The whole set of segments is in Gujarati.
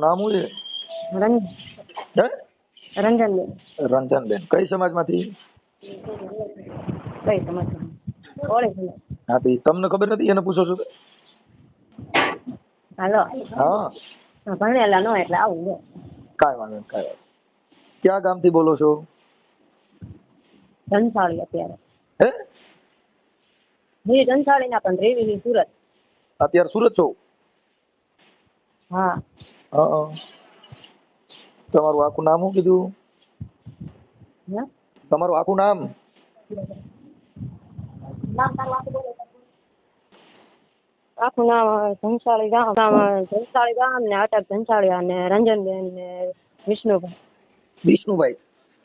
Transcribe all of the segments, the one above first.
નામ શું છે? રંજન હે? રંજનબેન. રંજનબેન. કઈ સમાજમાંથી? કઈ સમજ ઓળે છે. હા તો તમને ખબર નથી એને પૂછો છો? હાલો હા ભણેલા નો એટલે આવું છે. કાંઈ વાંધો નહીં, કાંઈ વાંધો. ક્યાં ગામથી બોલો છો? ધનસાળી અત્યારે હે? ધનસાળી ના પણ રેવી સુરત. અત્યારે સુરત છો? હા હા. તમારું આખું નામ શું કીધું? હે? તમારું આખું નામ? આખું નામ ધનસાળી ગામ ને અટક ધનસાળી અને રંજનબેન ને વિષ્ણુભાઈ. વિષ્ણુભાઈ.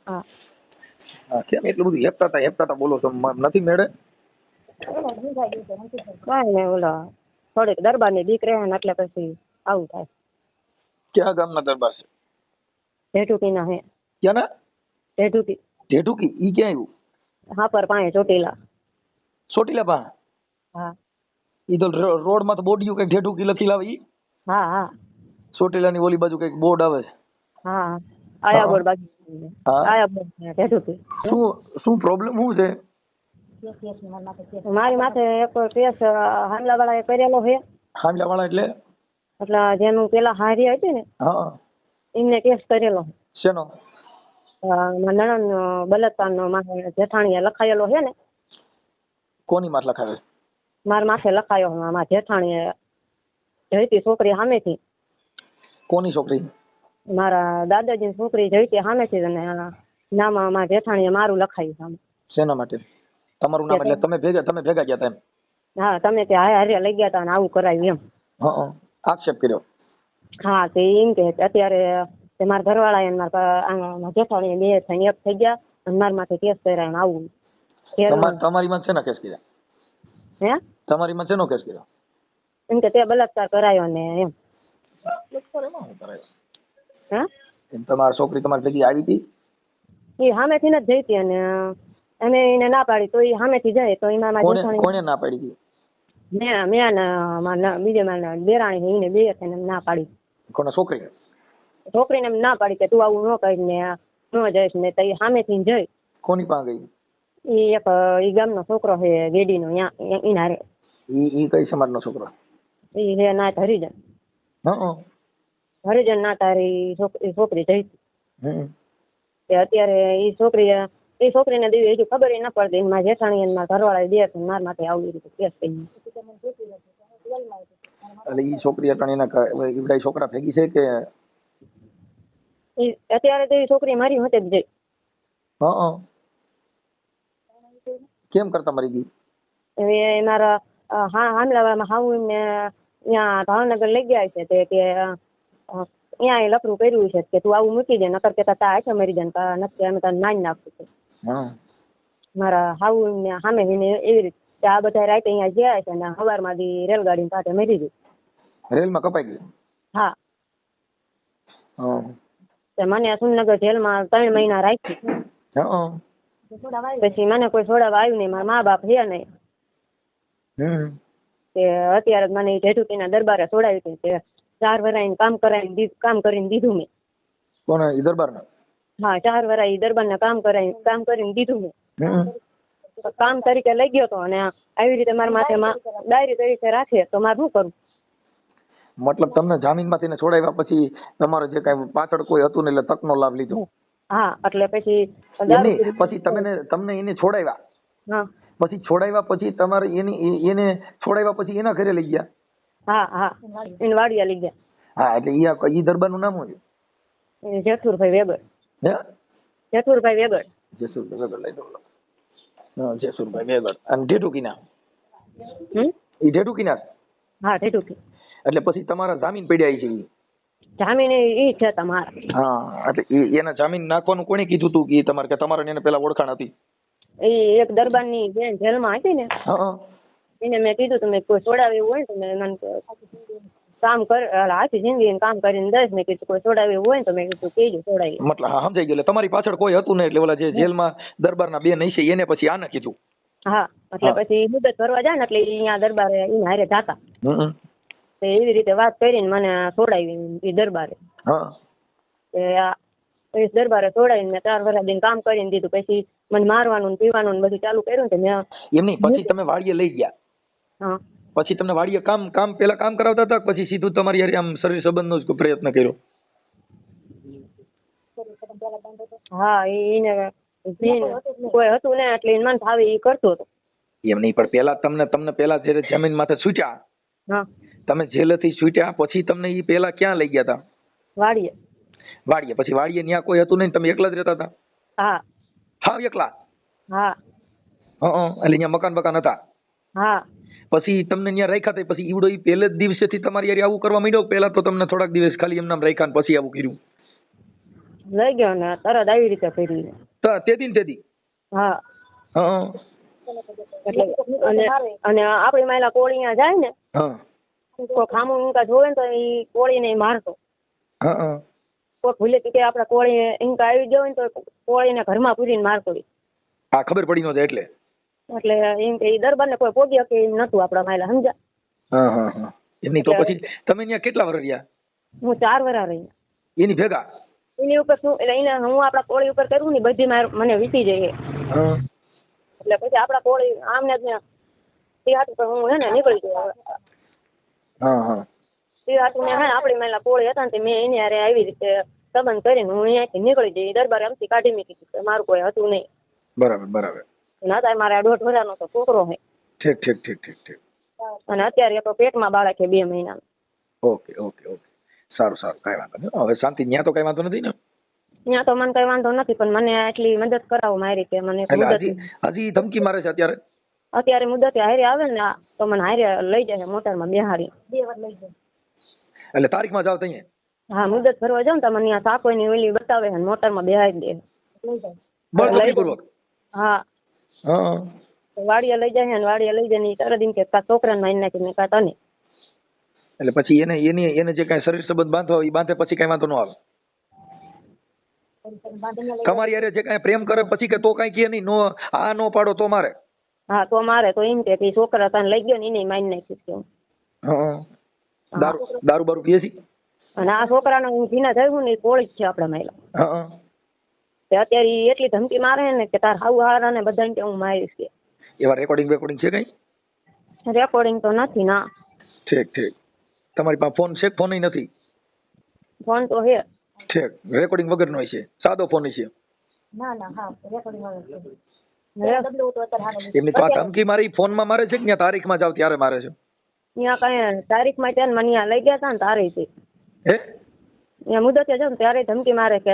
હા હા કેમ એટલું બધું હેપતા બોલો છો? નથી મેળે? કાંઈ નહીં, ઓલા થોડીક દરબારની દીક રહે ને એટલે પછી આવું થાય. ક્યાં ગામના દરબાર છે? ઢેઢુકીના હે. ક્યાંના? ઢેઢુકી. ઢેઢુકી. ઈ ક્યાં આવ્યું? હા પર પાસે ચોટીલા. ચોટીલા પાસે? હા ઈ તો રોડ માં તો બોર્ડ કઈક ઢેઢુકી લખી લાવે ઈ? હા હા ચોટીલાની ઓલી બાજુ કઈક બોર્ડ આવે છે. હા આયા બોર્ડ બાજુ. હા. આયા બોર્ડ ઢેઢુકી. શું પ્રોબ્લેમ શું છે? મારી માથે એક કેસ હામલા વાળાએ કરેલો છે. હામલા વાળા એટલે? એટલે જેનું પેલા હારી હતી ને હા. એમને કેસ કરેલો. શેનો? નણંદ બલાત્કારનો મારે જેઠાણીએ લખાયેલો છે ને. કોની માથે લખાવે? મારા માથે લખાયો મારા જેઠાણીએ જઈતી છોકરી સામેથી. કોની છોકરી? મારા દાદાજીની છોકરી જઈતી સામેથી અને નામ મારા જેઠાણીએ મારું લખાયું સામે. શેના માટે? તમારું નામ એટલે તમે ભેગા ગયા હતા એમ? હા તમે તે હારે લઈ ગયા હતા અને આવું કરાવ્યું એમ. હા. આક્ષેપ કર્યો? હા તે એમ કે અત્યારે મારા ઘરવાળા ને મારા જેઠાણી બે થઈને એક થઈ ગયા અને મારા માથે કેસ કર્યા ને આવું. તમારી માં શેના કેસ કર્યા? હે? તમારી માં શેનો કેસ કર્યો? એમ કે તે બલાત્કાર કરાયો ને એમ. હે? એમ તમારી છોકરી તમારી ભેગી આવી હતી? એ સામેથી જ જઈતી અને અમે એને ના પાડી તો એ સામેથી જાય તો એમાં મારી જેઠાણી. કોને ના પાડી હતી? મેં બીજે મારા દેરાણી એને બે થઈને ના પાડી. કોને? છોકરી? છોકરીને એમ ના પાડી કે તું આવું ન કરી ને ન જઈશ ને તો એ સામેથી જઈ. કોની પાસે ગઈ? એ એક ઈ ગામનો છોકરો છે ગેડીનો એના રે. ઈ કઈ સમાજનો છોકરો? એ હે નાત હરિજન. હા. હરિજન ના તારી છોકરી જઈ. તે અત્યારે એ છોકરીને દેવી હજુ ખબર ન પડતી મારા જેઠાણી અને મારા ઘરવાળા બે મારા માટે આવી રીતે કેસ કરી. એટલે ઈ છોકરી અટાણીના છોકરા ભેગી છે કે? અત્યારે તો એ છોકરી મારી હોતે જ જઈ. હા. કેમ કરતા મરી ગઈ? હવે મારા હામલાવાળામાં હાવું એમને ત્યાં ભાવનગર લઈ ગયા છે તે કે ત્યાં લફરું કર્યું છે કે તું આવું મૂકી દે નકર કે તા હાથે મરી જાય નક્કી અમે તને નાઈ નાખું છું. મારા હાવું એમને સામે એવી રીતે આ બધા રાતે અહીંયા ગયા છે ને સવારમાં રેલગાડી પાસે મરી ગઈ. રેલમાં કપાઈ ગઈ? હા. મને સુનગર જેલમાં 3 મહિના રાખી. પછી મને કોઈ છોડાવવા આવ્યું નહીં, મારા મા બાપ છે નહીં. તે અત્યારે મને ઢેઢુકીના દરબારે છોડાવી હતી તે 4 વર્ષ કામ કરીને દીધું મેં. કોને? ઈ દરબારના? હા 4 વર્ષ દરબારના કામ કરીને દીધું મેં. કામ તરીકે લઈ ગયો તો અને આવી રીતે મારા માથે ડાયરી તરીકે રાખે તો મારે શું કરવું? મતલબ તમને જામીન માંથી છોડાવ્યા પછી તમારે જે કઈ પાછળ કોઈ હતું ને એટલે તકનો લાભ લીધો? હા એટલે પછી તમને એને છોડાવ્યા? હા. પછી છોડાવ્યા પછી તમારે એને છોડાવ્યા પછી એના ઘરે લઈ ગયા? હા એને વાડિયા લઈ ગયા. હા એટલે ઈ દરબારનું નામ શું છે? જેઠુરભાઈ વેગડ. હે? જેઠુરભાઈ વેગડ. જેસુરભાઈ વેગડ લઈ દો. જેસુરભાઈ વેગડ. અને ઢેઢુકીના? ઈ ઢેઢુકીના? હા ઢેઢુકી. એટલે પછી તમારા જામીન પડ્યા છે? જામીન ઈ છે તમારા? હા એટલે એના જામીન નાખવાનું કોણે કીધું તું કે તમારે એને પેલા ઓળખાણ હતી? એ એક દરબારની બેન જેલમાં હતી ને એને મેં કીધું તમે કોઈ છોડાવે એવું હોય ને તો મને કામ કર આખી જિંદગી કામ કરીને દઈશ. મેં કીધું કોઈ છોડાવે એવું હોય ને તો મેં કીધું કહેજો છોડાવી. મતલબ હા સમજાઈ ગયું. તમારી પાછળ કોઈ હતું ને એટલે ઓલા જે જેલમાં દરબારના બેન હશે એને પછી આને કીધું? હા એટલે પછી મુદત ભરવા જાય ને એટલે અહીંયા દરબારે એને હારે જાતા. તે એવી રીતે વાત કરીને મને છોડાવી એ દરબારે. હા એ દરબારે છોડાવીને મેં 4 વર્ષ દિન કામ કરીને દીધું. પછી મને મારવાનું ને પીવાનું ને બધું ચાલુ કર્યું ને મેં. એમ નહીં, પછી તમે વાડીએ લઈ ગયા? હા. પછી તમને વાડીએ કામ પેલા કામ કરાવતા હતા, પછી સીધું તમારી યાર આમ શરીર સંબંધનો જ પ્રયત્ન કર્યો? હા એને કોઈ હતું ને એટલે મન ફાવે એ કરતો હતો. એમ નહીં, પણ પેલા તમને પેલા જયારે જમીન માથે છૂટ્યા, હા તમે જેલથી છૂટ્યા પછી તમને એ પેલા ક્યાં લઈ ગયા હતા? વાડીએ. વાડીએ. પછી વાડીએ ત્યાં કોઈ હતું નહીં, તમે એકલા જ રહેતા હતા? હા હા એકલા? હા એટલે ત્યાં મકાન હતા? હા. પછી તમને ત્યાં રાખ્યા હતા, પછી ઈવડો પહેલે જ દિવસેથી તમારી યાર આવું કરવા માંડ્યો? પેલા તો તમને થોડાક દિવસ ખાલી એમનામ રાખ્યા ને પછી આવું કર્યું? લઈ ગયો ને તરત આવી રીતે કર્યું. તેથી હા. હા. એટલે અને આપડી માયલા કોળીયા જાય ને, હા. કોઈ ખામું ઈંકા જોવે ને તો એ કોળીને મારતો. હા. કોઈ ભૂલે કે આપડા કોળી ઈંકા આવી ગયો ને તો કોળીને ઘરમાં પૂરીને મારતો. હા, ખબર પડી ન જાય એટલે. એટલે એમ કે દરબાર ને કોઈ પોગી શકે એમ નતું આપડા માયલા, સમજ્યા? હા હા હા. એમની તો પછી તમે ત્યાં કેટલા વર્ષ રહ્યા? હું 4 વર્ષ રહી. એની ભેગા? એની ઉપર શું એટલે એને હું આપડા કોળી ઉપર કરું ને બધી મને વીતી જાય. હા. એટલે પછી આપડા કોળી આમને જ તે હાટું પર હું હે ને નીકળી ગયો. હા હા. તે હાટું ને હે આપડી માયલા કોળી હતા ને મેં એની હારે આવી રીતે સંબંધ કરીને હું અહીંયાથી નીકળી જઈ. દરબારે અમથી કાઢી મૂકી, મારું કોઈ હતું નહીં. બરાબર. ના મારા 1.5 વર્ષનો તો છોકરો છે. ઠીક. અને અત્યારે તો પેટમાં બાળક છે 2 મહિનાનું. ઓકે. સારું કઈ વાંધો નહીં. હવે શાંતિ. ત્યાં તો કઈ વાંધો નથી ને? ત્યાં તો મને કઈ વાંધો નથી, પણ મને આટલી મદદ કરાવો મારી કે મને હજી ધમકી મારે છે અત્યારે? અત્યારે મુદત હારે આવે ને તો મને હારે લઈ જાય મોટરમાં બેહાડી. 2 વાર લઈ જાય. એટલે તારીખમાં જાવ તઈએ? હા, મુદત ભરવા જાવ ને તો મને ત્યાં સાકોઈની ઓલી બતાવે ને મોટરમાં બેહાડી દે. લઈ જાય બળજબરીપૂર્વક? હા. વાડીએ લઈ જાય ને વાડીએ લઈ જાય ને તરત એમ કે છોકરાને મારી નાખીને કા તને. એટલે પછી એને જે કઈ શરીર સંબંધ બાંધવા હોય એ બાંધે પછી કઈ વાંધો ન આવે? તમારી યારે જે કઈ પ્રેમ કરે પછી કે તો કઈ કે નહીં, નો આ નો પાડો તો મારે? હા તો મારે તો એમ કે છોકરા તને લઈ ગયો ને એને મારી નાખ્યું. દારૂ બારૂ પીએ છે? અને આ છોકરાને હું ભીના થયું ને કોળી જ છે આપડા મહિલા. અત્યારે એટલી ધમકી મારે ને કે તાર હારા ને બધા કે હું મારીશ કે. એવા રેકોર્ડિંગ છે કઈ? રેકોર્ડિંગ તો નથી ના. ઠીક. તમારી પાસે ફોન છે? ફોન નથી? ફોન તો હે. ઠીક. રેકોર્ડિંગ વગર નો છે? સાદો ફોન છે? ના હા રેકોર્ડિંગ વગર. એમની તો ધમકી મારી ફોન માં મારે છે કે તારીખમાં જાવ ત્યારે મારે છે? ત્યાં કઈ તારીખમાં ત્યાં મને લઈ ગયા હતા ને તારે છે. હે? ત્યાં મુદતે જાવ ને ત્યારે ધમકી મારે કે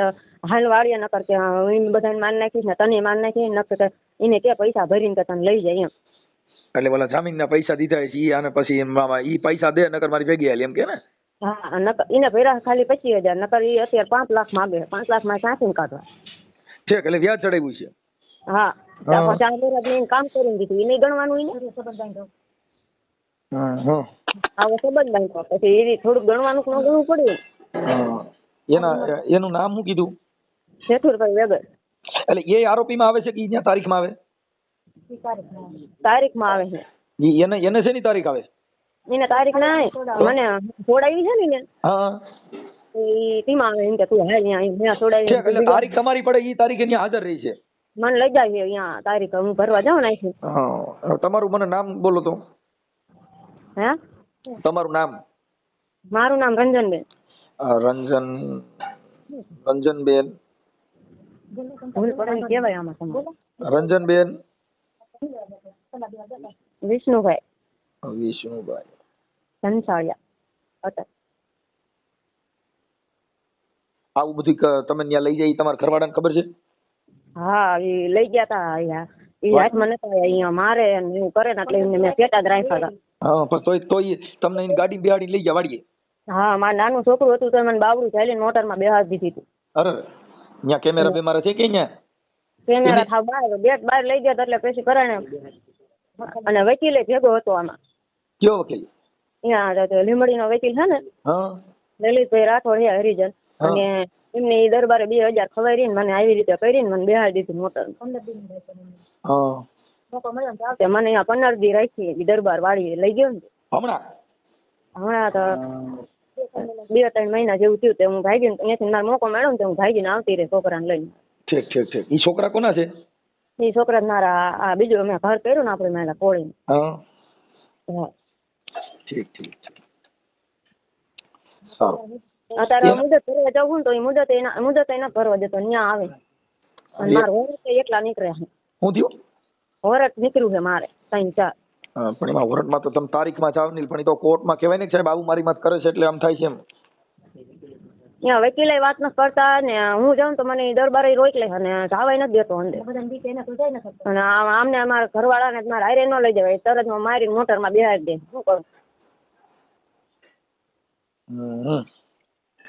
હાલ વાળીએ નકર કે હું બધાને માર નાખીશ ને તને માર નાખી નકર એને કે પૈસા ભરીને કે તને લઈ જાય એમ. એટલે ઓલા જામીન ના પૈસા દીધા છે અને પછી ઈ પૈસા દે નકર મારી ભેગી હાલ એમ કે ને? હા નકર એને ભર્યા ખાલી 25,000 નકર ઈ અત્યારે 5 લાખ માંગે. 5 લાખ માં ક્યાંથી કાઢવા? ઠીક. એટલે વ્યાજ ચડાવ્યું છે? હા. ત્યાં 4 વર્ષ કામ કરીને દીધું એને ગણવાનું એને. આવો સંબંધ બાંધો પછી એ થોડુંક ગણવાનું ન ગણવું પડ્યું. એનું નામ શું કીધું? જેઠુરભાઈ વેગર. એટલે એ આરોપીમાં આવે છે કે ત્યાં તારીખમાં આવે? તારીખમાં આવે છે. એને શેની તારીખ આવે? એને તારીખ ના મને છોડાવી છે ને. હા. એ તીમાં આવે એમ કે તું હાલ અહીંયા છોડાવી. એટલે તારીખ તમારી પડે એ તારીખે ત્યાં હાજર રહી છે? મને લઈ જાય છે અહીંયા તારીખ હું ભરવા જાઉં ને. તમારું મને નામ બોલો તો. હે? તમારું નામ? મારું નામ રંજનબેન. રંજનબેન. કેવાય આમાં તમારે? રંજનબેન. વિષ્ણુભાઈ. ઘનસાળિયા. આવું બધું તમે ત્યાં લઈ જાય તમારા ઘરવાળાને ખબર છે? હા એ લઈ ગયા તા અહીંયા. એ હાથમાં નતા અહીંયા મારે ને એવું કરે ને એટલે એમને મેં પેટા જ રાખ્યા હતા. હા પણ તોય તમને એની ગાડી બેહાડીને લઈ ગયા વાડીએ? હા મારું નાનું છોકરું હતું તો મને બાવડું ચાલીને મોટરમાં બેહાડી દીધી હતી. અરે ત્યાં કેમેરા બેમારા છે કે ત્યાં? કેમેરા થાવ બહાર લઈ ગયા એટલે પછી કરાણે. અને વકીલે ભેગો હતો આમાં. કયો વકીલ? અહીંયા લીમડીનો વકીલ છે ને. હા. લલિતભાઈ રાઠોડ હે હરિજન. અને એમને દરબારે 2000 ખવાઈને મને આવી રીતે કરીને મને બેહાડી દીધી મોટર. 15 દી મને અહીંયા 15 દી રાખી દરબાર વાળી લઈ ગયો ને. હમણાં? હમણાં તો 2-3 મહિના જેવું થયું તે હું ભાગીને ત્યાંથી મારો મોકો મળ્યો ને તો હું ભાગીને આવતી રહી છોકરાને લઈને. ઠીક ઠીક ઠીક. ઈ છોકરા કોના છે? એ છોકરા મારા આ બીજું અમે ઘર કર્યું ને આપણે મારા કોળીને. હા હા ઠીક ઠીક ઠીક. સારું. અત્યારે મુદત ભરવા જવું ને તો એ મુદત એના ભરવા દેતો ત્યાં આવે અને મારે વરત એકલા નીકળ્યા છે. શું થયું? વરત નીકળ્યું છે મારે 3-4. પણ એમાં વરટમાં તો તમે તારીખમાં જાવ નહીં, પણ એ તો કોર્ટમાં કહેવાય ને કે સાહેબ આવું મારી મત કરે છે એટલે આમ થાય છે એમ. ત્યાં વકીલે વાત નથી કરતા ને હું જાઉં તો મને દરબારે રોક લે અને જવાય નથી દેતો અંદર. અને આમને અમારા ઘરવાળાને મારા હારે ન લઈ જવાય, તરત મારીને મોટરમાં બેહાડી દે. શું કરું?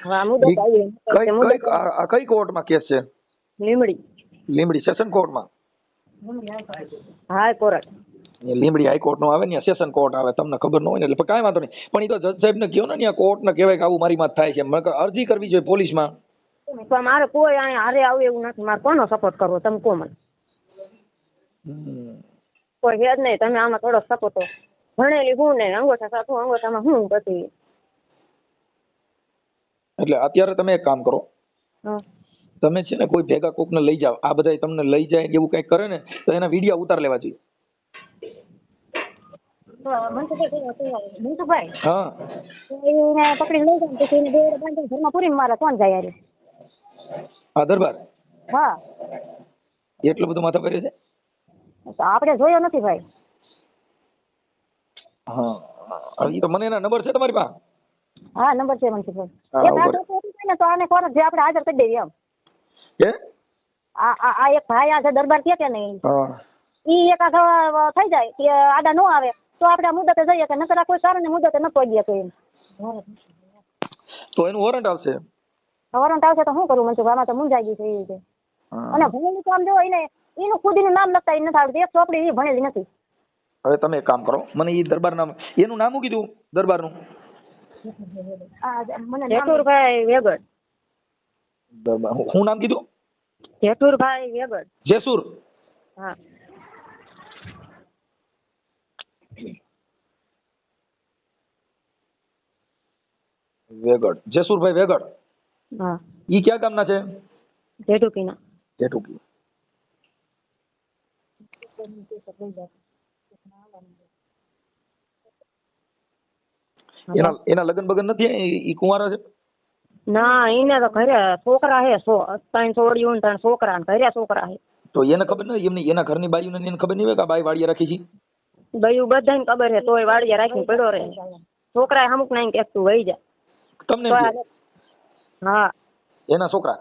હવે આ મુદત આવી કઈ કોર્ટમાં કેસ છે? લીંબડી સેશન કોર્ટમાં. હાઈકોર્ટ. લીંબડી હાઈકોર્ટ નો આવે ને સેશન કોર્ટ આવે, તમને ખબર ન હોય ને એટલે કાંઈ વાંધો નહીં. પણ એ તો જજ સાહેબ ને કહો ને ત્યાં કોર્ટ ને કહેવાય કે આવું મારી માં થાય છે, અરજી કરવી જોઈએ પોલીસમાં. પણ મારે કોઈ અહીંયા હારે આવે એવું નથી. મારે કોનો સપોર્ટ કરવો તમે કહો મને? કોઈ છે જ નહીં. તમે આમાં થોડો સપોર્ટ તો ભણેલી હું ને અંગોઠા સાથે અંગોઠામાં હું પછી. એટલે અત્યારે તમે એક કામ કરો, તમે છે ને કોઈ ભેગા કોક ને લઈ જાઓ, આ બધા તમને લઈ જાય એવું કઈ કરે ને તો એના વિડીયો ઉતાર લેવા જોઈએ. મનસુખભાઈ હા એને પકડીને લઈ જાય પછી એને દોરડા બાંધીને ઘરમાં પૂરીને મારે કોણ જાય યાર? હા દરબાર. હા એટલું બધું માથા કરે છે? આપણે જોયો નથી ભાઈ. હા એ તો મને એના નંબર છે તમારી પાસે? હા નંબર છે મનસુખભાઈ. એક આ છોકરો ને તો આને કોણ જે આપણે હાજર કરી દઈએ એમ. કે આ એક ભાઈ આ દરબાર કે નહીં ઈ એક આ થઈ જાય કે આડા નો આવે તો આપણે આ મુદતે જઈએ કે નકર કોઈ કારણે મુદતે ન પહોંચીએ તો એમ. તો એનું વોરંટ આવશે. વોરંટ આવશે તો શું કરું મનસુખભાઈ? આમાં તો મૂંઝાઈ ગઈ છે એ રીતે. અને ભણેલી કામ જો એને એનું ખુદીનું નામ લખતા નથી આવડતું. એક ચોપડી એ ભણેલી નથી. હવે તમે એક કામ કરો, મને એ દરબાર નામ એનું નામ શું કીધું દરબારનું? જેઠુરભાઈ વેગડ. દરબાર શું નામ કીધું? જેઠુરભાઈ વેગડ. જેસુર. હા વેગડ. જેસુરભાઈ વેગડ. હા ઈ ક્યાં ગામના છે? જેઠુકીના. જેઠુકી. એના લગ્ન બગન નથી? ઈ કુંવારા છે? ના એને તો ઘરે છોકરા હે 3 છોડીઓ ને 3 છોકરા ને ઘરે છોકરા હે. તો એને ખબર નથી એમની એના ઘરની બાઈઓને એને ખબર નહીં હોય કે આ બાઈ વાડીએ રાખી છે? બાઈઓ બધાને ખબર હે તોય વાડીએ રાખીને પડ્યો રહે. છોકરા અમુક નાઈ કે તું વહી જા. તમને હા એના છોકરા?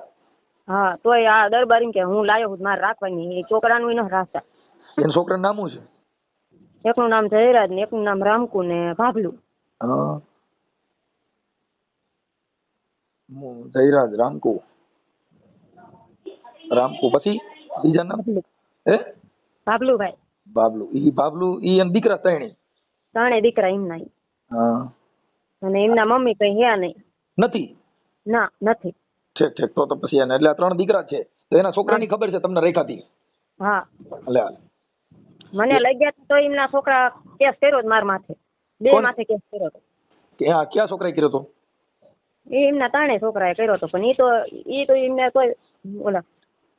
હા તોય આ દરબારી કે હું લાયો હું મારે રાખવાની. એ છોકરાનું ન રાખતા. એના છોકરાનું નામ શું છે? એકનું નામ જયરાજ ને એકનું નામ રામકુ ને ભાભલું. હા જયરાજ રામકુ. રામકુ પછી બીજા નામ? હે ભાભલુભાઈ. બાબલું. ઈ બાબલું ઈ એમ દીકરા ત્રણે દીકરા એમના. હા અને એમના મમ્મી કઈ હે નહીં? નથી. ના નથી. ઠીક ઠીક. તો પછી એને એટલે 3 દીકરા છે તો એના છોકરાની ખબર છે તમને રેખાતી? હા એટલે મને લઈ ગયા તો એમના છોકરા કેસ કર્યો માર માથે. 2 માથે કેસ કર્યો હતો. ક્યાં છોકરાએ કર્યો હતો? એ એમના 3 છોકરાએ કર્યો હતો. પણ ઈ તો એમને કોઈ ઓલા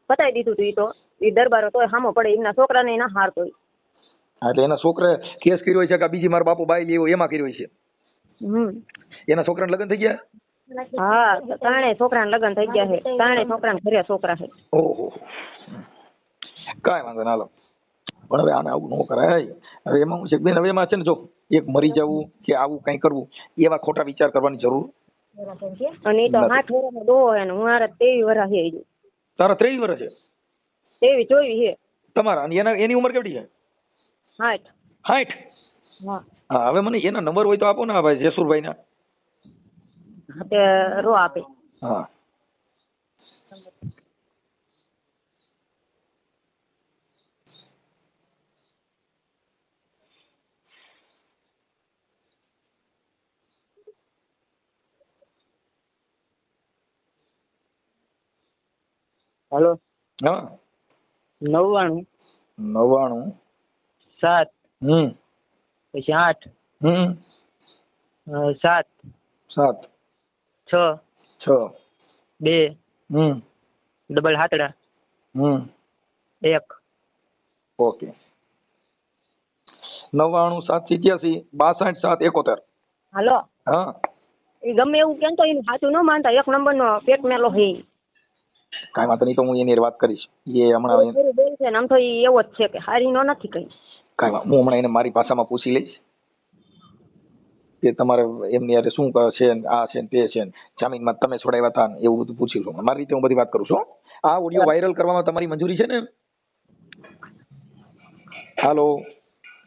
બતાવી દીધું હતું. ઈ તો ઈ દરબારો તોય સામો પડે એમના છોકરાને ના હારતો. એટલે એના છોકરાએ કેસ કર્યો છે કે બીજી મારા બાપુ બાઈ લેવો એમાં કર્યો છે? એના છોકરાને લગ્ન થઈ ગયા? હા 3 છોકરાને લગ્ન થઈ ગયા છે. 3 છોકરાને ઘરે છોકરા છે. ઓહો કાંઈ વાંધો ના. પણ હવે આને આવું ન કરાય. હવે એમાં હું છે બેન, હવે એમાં છે ને જો એક મરી જવું કે આવું કઈ કરવું એવા ખોટા વિચાર કરવાની જરૂર. અને એ તો 8 વર્ષનો ડોહો હે ને હું હારે 23 વર્ષ હે. તારા 23 વર્ષ છે? 23 24 હે તમારા. અને એની ઉંમર કેટલી છે? 60. 60? હા હવે મને એના નંબર હોય તો આપો ને ભાઈ જેસુરભાઈ ના. તે રો આપે. હા हेलो હા 99 99 7 પછી 8 7 7 6 6 2 ડબલ 7 1. ઓકે 99 787 62 771. હાલો હા એ ગમે એવું કેમ તો એનું સાચું ન માનતા, 1 નંબરનો પેટ મેલો છે ઈ. કાંઈ વાંધો નહીં, તો હું એની હારે વાત કરીશ. એ હમણાં પૂરું બોલ છે ને આમ તો ઈ એવો જ છે કે હારી નો નથી કઈ. હું હમણાં એને મારી ભાષામાં પૂછી લઈશ કે તમારે એમની હારે શું છે ને આ છે ને તે છે ને જામીનમાં તમે છોડાવ્યા હતા ને એવું બધું પૂછી લઉં. મારી રીતે હું બધી વાત કરું છું. આ ઓડિયો વાયરલ કરવામાં તમારી મંજૂરી છે ને? હાલો,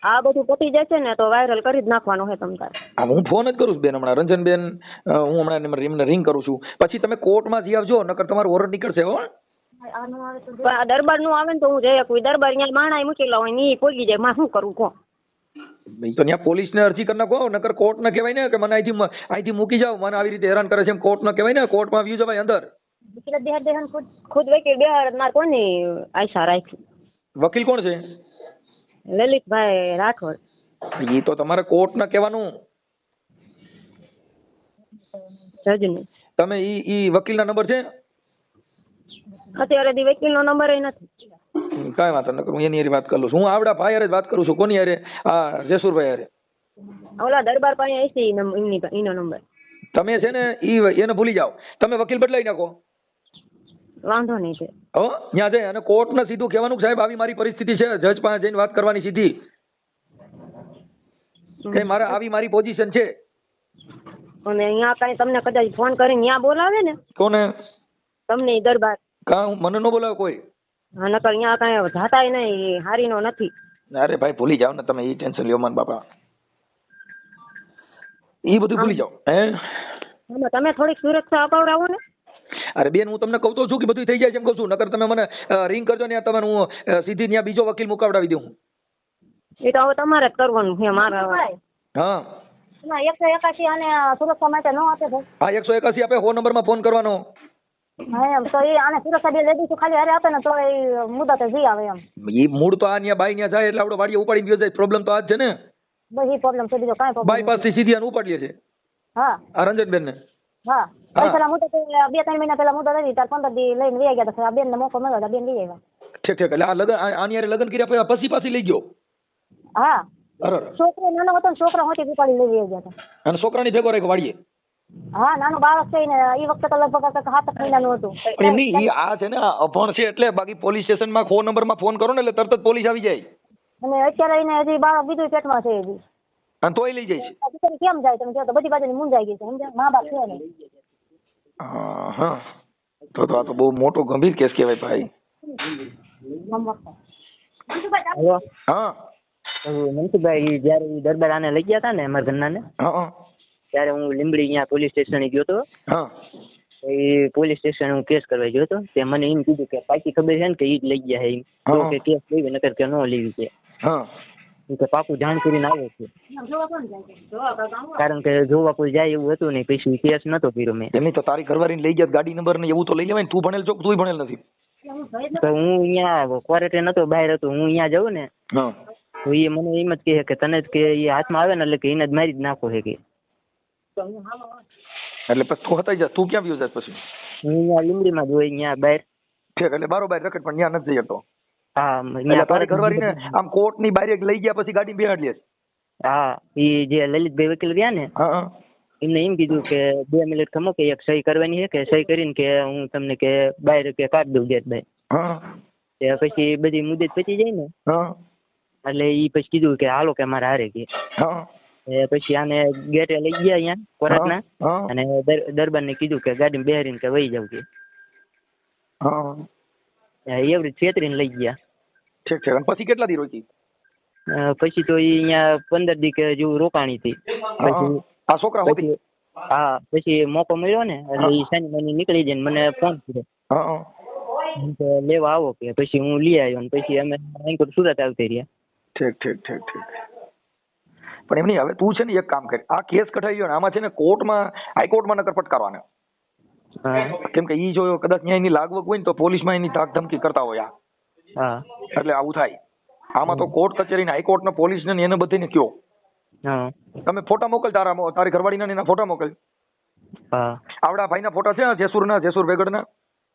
આ બધું પતી જશે ને તો વાયરલ કરી જ નાખવાનો છે તમ તારે. હા હું ફોન જ કરું છું બેન હમણાં, રંજનબેન. હું હમણાં એમને રિંગ કરું છું. પછી તમે કોર્ટમાં જઈ આવજો, નકર તમારું ઓર્ડર નીકળશે હો. પણ આ દરબાર નું આવે ને તો હું જઈ કોઈ દરબાર અહીંયા માણા મૂકેલા હોય ને ઈ પોગી જાય, માં શું કરું કહો. તો ત્યાં પોલીસને અરજી કરી નાખો, નકર કોર્ટ ને કહેવાય ને કે મને અહીંથી મૂકી જાઓ, મને આવી રીતે હેરાન કરે છે એમ કોર્ટ ને કહેવાય ને, કોર્ટમાં આવી જવાય અંદર. ખુદ વકીલ બેહાડનાર કોની આશા રાખી? વકીલ કોણ છે? લલિતભાઈ રાઠોડ. એ તો તમારે કોર્ટ ને કહેવાનું. જજને તમે ઈ વકીલના નંબર છે? અત્યારે દી વકીલ નો નંબર નથી. કાંઈ વાંધો નકર હું એની હારે વાત કરું છું. હું આવડા ભાઈ હારે જ વાત કરું છું. કોની હારે? આ જેસુરભાઈ હારે. ઓલા દરબાર પાસે હશે એનો નંબર. તમે છે ને એને ભૂલી જાઓ, તમે વકીલ બદલાઈ નાખો. વાંધો નહીં છે. હો ત્યાં જઈ અને કોર્ટને સીધું કહેવાનું કે સાહેબ આવી મારી પરિસ્થિતિ છે, જજ પાસે જઈને વાત કરવાની સીધી કે મારે આવી મારી પોઝિશન છે. અને અહીંયા કાંઈ તમને કદાચ ફોન કરીને ત્યાં બોલાવે ને કોને? તમને દરબાર. કાં મને ન બોલાવે કોઈ? હા નકર અહીંયા કાંઈ જાતાય નહીં, હારીનો નથી. અરે ભાઈ ભૂલી જાઓ ને તમે, એ ટેન્શન લ્યો મન બાપા, એ બધું ભૂલી જાઓ. હે તમે થોડીક સુરક્ષા અપાવડાવો ને. અરે બેન હું તમને કહું તો છું કે બધું થઈ જાય છે એમ કહું છું, નકર તમે મને રિંગ કરજો ને તમે હું સીધી ત્યાં બીજો વકીલ મુકાવડાવી દઉં. એ તો હવે તમારે જ કરવાનું છે મારે. હા 181 અને સુરક્ષા માટે ન આપે ભાઈ? હા 181 આપે, 100 નંબરમાં ફોન કરવાનો. હા એમ તો એ આને સુરક્ષા બે લેડીઝ ખાલી હારે આપે ને તો એ મુદત જઈ આવે એમ. એ મૂળ તો આ ત્યાં બાઈ ત્યાં જાય એટલે આપણો વાડીએ ઉપાડી ગયો જાય. પ્રોબ્લેમ તો આ જ છે ને, બસ એ પ્રોબ્લેમ છે, બીજો કાંઈ પ્રોબ્લેમ. બાયપાસ થી સીધી આને ઉપાડીએ છે. હા આ રંજનબેન ને. હા પેલા મુદત 2-3 મહિના પેલા મુદત હતી, તાર 15 દી લઈને લઈ ગયા તો આ બેન ને મોકો મળ્યો, બેન લઈ આવ્યા. ઠીક ઠીક. એટલે આ લગન આની હારે લગન કર્યા પછી પાછી લઈ ગયો? હા અરે છોકરો નાનો હતો ને છોકરા હોતી ઉપાડી લઈ ગયા હતા. અને છોકરાની ભેગો રાખ્યો વાડીએ? હા નાનું બાળક છે ને એ વખતે તો લગભગ 7 મહિનાનું હતું. પણ એમ નહીં, આ છે ને અભણ છે એટલે, બાકી પોલીસ સ્ટેશનમાં 100 નંબરમાં ફોન કરો ને એટલે તરત જ પોલીસ આવી જાય. અને અત્યારે એને હજી બાળક બીજું પેટમાં છે હજી, અને તોય લઈ જાય છે. બિચારી કેમ જાય તમે કહો તો બધી બાજુ મૂંઝાઈ ગઈ છે, સમજ્યા? મા બાપ છે ને. હા તો આ તો બહુ મોટો ગંભીર કેસ કહેવાય ભાઈ. હેલો હા મનસુખભાઈ, જયારે ઈ દરબાર આને લઈ ગયા હતા ને અમારા ઘરના ને, હા ત્યારે હું લીંબડી અહીંયા પોલીસ સ્ટેશને ગયો હતો. હા એ પોલીસ સ્ટેશન હું કેસ કરવા ગયો હતો. તે મને એમ કીધું કે પાકી ખબર છે ને કે ઈ જ લઈ ગયા છે એમ, તો કે કેસ લેવી નકર કે ન લેવી છે. હા કે પાકું જાણ કરીને આવે છે, કારણ કે જોવા કોઈ જાય એવું હતું નહીં. પછી કેસ નતો કર્યો મેં. એમની તો તારી ઘરવાળીને લઈ ગયા ગાડી નંબર ને એવું તો લઈ લેવાય ને. તું ભણેલ છો? તું ભણેલ નથી? તો હું અહીંયા ક્વોરન્ટાઇન હતો, બહાર હતો. હું અહીંયા જાઉં ને હા તો એ મને એમ જ કહે કે તને જ કે એ હાથમાં આવે ને એટલે કે એને જ મારી જ નાખો છે કે. એટલે પછી તું હતાઈ જા. તું ક્યાં વ્યો જાય પછી? હું અહીંયા લીંબડીમાં જોઈ અહીંયા બહાર. ઠીક. એટલે બારોબાર રખડ પણ ત્યાં નથી જઈ શકતો. હા એટલે તારી ઘરવાળીને આમ કોર્ટ ની બહાર લઈ ગયા પછી ગાડી બેહાડી લે? હા એ જે લલિતભાઈ વકીલ રહ્યા ને, હા એમને એમ કીધું કે 2 મિનિટ ખમો કે એક સહી કરવાની છે, કે સહી કરીને કે હું તમને કે બહાર કે કાઢી દઉં ગેટ બહાર. હા પછી બધી મુદત પચી જાય ને હા એટલે એ પછી કીધું કે હાલો કે મારે હારે કે. હા પછી આને ગેટે લઈ ગયા અહીંયા કોર્ટના, હા અને દરબારને કીધું કે ગાડીમાં બેહારીને કે વહી જાવ કે. હા એવી રીતે છેતરીને લઈ ગયા. ઠીક ઠીક. અને પછી કેટલા દી રોકી? પછી તો ઈ અહીંયા 15 દી કે જેવું રોકાણી હતી. પછી આ છોકરા હોતી? હા પછી મોકો મળ્યો ને એટલે ઈ શનિ મહિને નીકળી જાય ને મને ફોન કર્યો કે લેવા આવો કે. પછી હું લઈ આવ્યો ને પછી અમે અહીં સુરત આવતા રહ્યા. ઠીક ઠીક ઠીક ઠીક. પણ એમ નહીં, હવે તું છે ને એક કામ કર, આ કેસ કઢાઈ ગયો ને આમાં છે ને કોર્ટમાં, હાઈકોર્ટમાં નકર ફટકારવાના. કેમ કે ઈ જો કદાચ ન્યાય ની લાગવગ હોય ને તો પોલીસમાં એની ધાક ધમકી કરતા હોય. હા એટલે આવું થાય. આમાં તો કોર્ટ કચેરી ને હાઈકોર્ટ ને પોલીસ ને એને બધીને કયો હા તમે ફોટા મોકલ તારી ઘરવાળીના ને એના ફોટા મોકલ. હા આવડા ભાઈના ફોટા છે જેસુર વેગડના?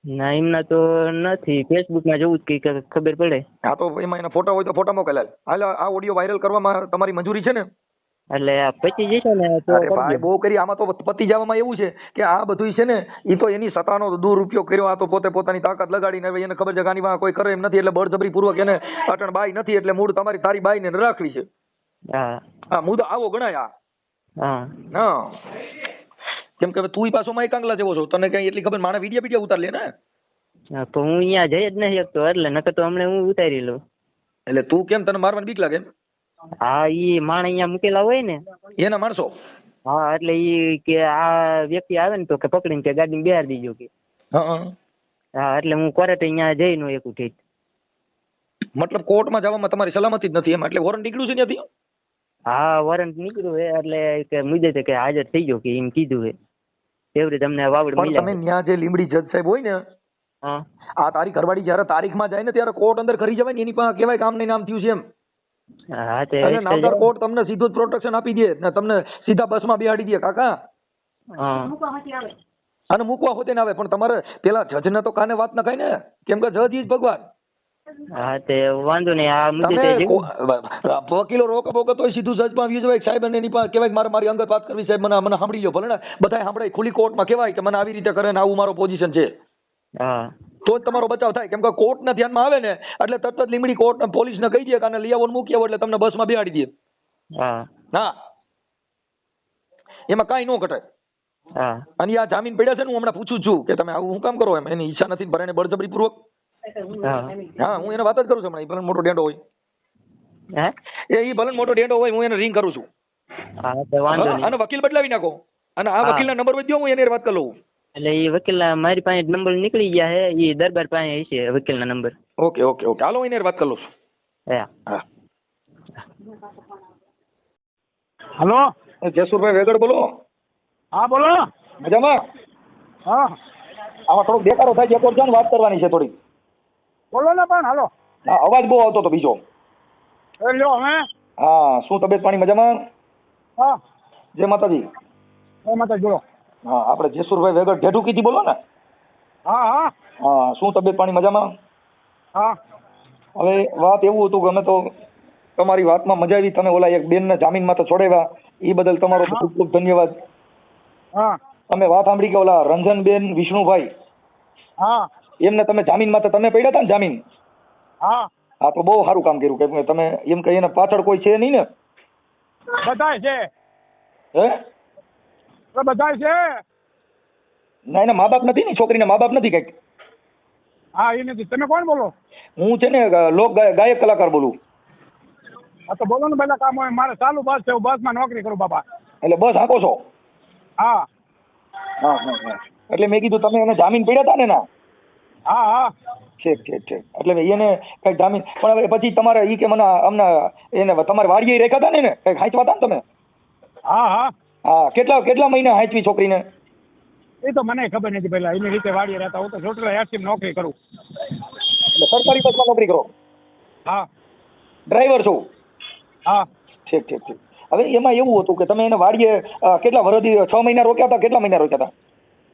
ના એમના તો નથી, ફેસબુકમાં જોવું જ કે ખબર પડે. હા તો એમાં એના ફોટા હોય તો ફોટા મોકલ. હાલ આ ઓડિયો વાયરલ કરવામાં તમારી મંજૂરી છે ને? એટલે આ પચી જશે ને તો અરે ભાઈ બહુ કરી. આમાં તો પતી જવામાં એવું છે કે આ બધું છે ને એ તો એની સત્તાનો દુરુપયોગ કર્યો. આ તો પોતે પોતાની તાકાત લગાડીને હવે એને ખબર છે કે આની વાંહે કોઈ કરે એમ નથી એટલે બળજબરી પૂર્વક એને અટણ બાઈ નથી એટલે મૂળ તારી બાઈને રાખવી છે. હા હા મુદ્દો આવો ગણાય. હા હા કેમ કે તું પાછો માં કાંગલા જેવો છો, તને કઈ એટલી ખબર માણે વિડીયો ઉતાર લે ને. હા તો હું અહીંયા જઈ જ નહીં શકતો એટલે નકર તો હમણાં હું ઉતારી લઉં. એટલે તું કેમ તને મારવાની બીક લાગે? હા ઈ માણ અહીંયા મૂકેલા હોય ને એના માણસો. હા એટલે ઈ કે આ વ્યક્તિ આવે ને તો કે પકડીને કે ગાડીમાં બેહાડી દીજો કે. હા એટલે હું કોર્ટે અહીંયા જઈ નો એકું ઠીક. મતલબ કોર્ટમાં જવામાં તમારી સલામતી જ નથી એમ? એટલે વોરંટ નીકળ્યું છે ત્યાંથી? હા વોરંટ નીકળ્યું છે એટલે કે મુદ્દે કે હાજર થઈ ગયો કે એમ કીધું છે. એવી રીતે તમને વાવડ પણ મળ્યા. તમે ત્યાં જે લીમડી જજ સાહેબ હોય ને, હા આ તારી ઘરવાળી જયારે તારીખમાં જાય ને ત્યારે કોર્ટ અંદર કરી જવાય ને એની પાસે કહેવાય કામ નહીં નામ થયું છે એમ. હા તે અને નામદાર કોર્ટ તમને સીધું જ પ્રોટેક્શન આપી દે ને તમને સીધા બસમાં બેહાડી દે કાકા. હા અને મૂકવા હોતે ના આવે પણ તમારે પેલા જજને તો કાને વાત ન ખાય ને, કેમ કે જજ ઈ જ ભગવાન. હા તે વાંધો નહીં. આ મુદ્દે તમે વકીલો રોક બોક તો સીધું જજ માં આવી જવાય સાહેબ, અને એની પાસે કહેવાય મારે મારી અંગત વાત કરવી સાહેબ, મને સાંભળી લો ભલે ને બધા સાંભળે. ખુલ્લી કોર્ટમાં કહેવાય કે મને આવી રીતે કરે ને આવું મારો પોઝિશન છે, હા તો જ તમારો બચાવ થાય. કેમ કે કોર્ટના ધ્યાનમાં આવે ને એટલે તરત જ લીમડી કોર્ટ પોલીસને કહી દે કે આને લઈ આવો મૂકી આવો એટલે તમને બસમાં બેહાડી દે. હા હા એમાં કાંઈ ન ઘટે. હા અને આ જામીન પડ્યા છે ને હું હમણાં પૂછું છું કે તમે આવું શું કામ કરો એમ. એની ઈચ્છા નથી ભરાને બળજબરી પૂર્વક. હા હું એને વાત જ કરું છું હમણાં. ભલે મોટો ડેન્ડો હોય એ ભલે મોટો ડેન્ડો હોય હું એને રિંગ કરું છું. હા તો વાંધો નહીં. અને વકીલ બદલાવી નાખો અને આ વકીલના નંબર વધ્યો હું એને વાત કરી લઉં. એટલે એ વકીલના મારી પાસે નંબર નીકળી ગયા છે, એ દરબાર પાસે હશે વકીલના નંબર. ઓકે ઓકે ઓકે હાલો એને વાત કરી લઉં છું. હા હલો જસુરભાઈ વેગડ બોલો. હા બોલો. મજામાં? હા આમાં થોડોક દેખાડો થાય છે ને વાત કરવાની છે થોડી. બોલો ને પણ હાલો. હા અવાજ બહુ આવતો હતો બીજો. એ લ્યો હવે. હા શું તબિયત પાણી મજામાં? હા જય માતાજી. એ માતા જોડો. હા આપણે જેસુરભાઈ વેગડ ઢેઢુકીથી બોલો ને? હા હા હા શું તબિયત પાણી મજામાં? હા હવે વાત એવું હતું કે અમે તો તમારી વાતમાં મજા આવી. તમે ઓલા એક બેનને જામીનમાં તો છોડાવ્યા એ બદલ તમારો ખૂબ ખૂબ ધન્યવાદ. હા તમે વાત સાંભળી કે ઓલા રંજનબેન વિષ્ણુભાઈ હા એમને તમે જામીનમાં તો તમે પડ્યા હતા ને જામીન? હા હા તો બહુ સારું કામ કર્યું. કેમ કે તમે એમ કહીએ ને પાછળ કોઈ છે નહીં ને? બધાય છે. હે બધાય છે. ના એના મા બાપ નથી ને? છોકરીના મા બાપ નથી કઈક? હા એ નથી. તમે કોણ બોલો? હું છે ને લોક ગાયક કલાકાર બોલું. હા તો બોલો ને પેલા કામ હોય. મારે ચાલુ બસ છે, હું બસમાં નોકરી કરું બાપા. એટલે બસ હાંકો છો? હા હા હા હા એટલે મેં કીધું તમે એને જામીન પડ્યા હતા ને ના? હા હા ઠીક ઠીક ઠીક. એટલે એને કઈક જામીન પણ હવે પછી તમારે ઈ કે મને અમને એને તમારે વાડીએ રેખા હતા ને કઈક હાંચવા હતા ને તમે? હા હા હા કેટલા મહિના હાંચવી છોકરીને? એ તો મને ખબર નથી પેલા એની રીતે વાડીએ રહેતા. હું તો છોકરા યાસી નોકરી કરું. એટલે સરકારી બસમાં નોકરી કરો? હા ડ્રાઈવર છો? હા ઠીક ઠીક ઠીક. હવે એમાં એવું હતું કે તમે એને વાડીએ કેટલા વર્ષથી 6 મહિના રોક્યા હતા? કેટલા મહિના રોક્યા હતા?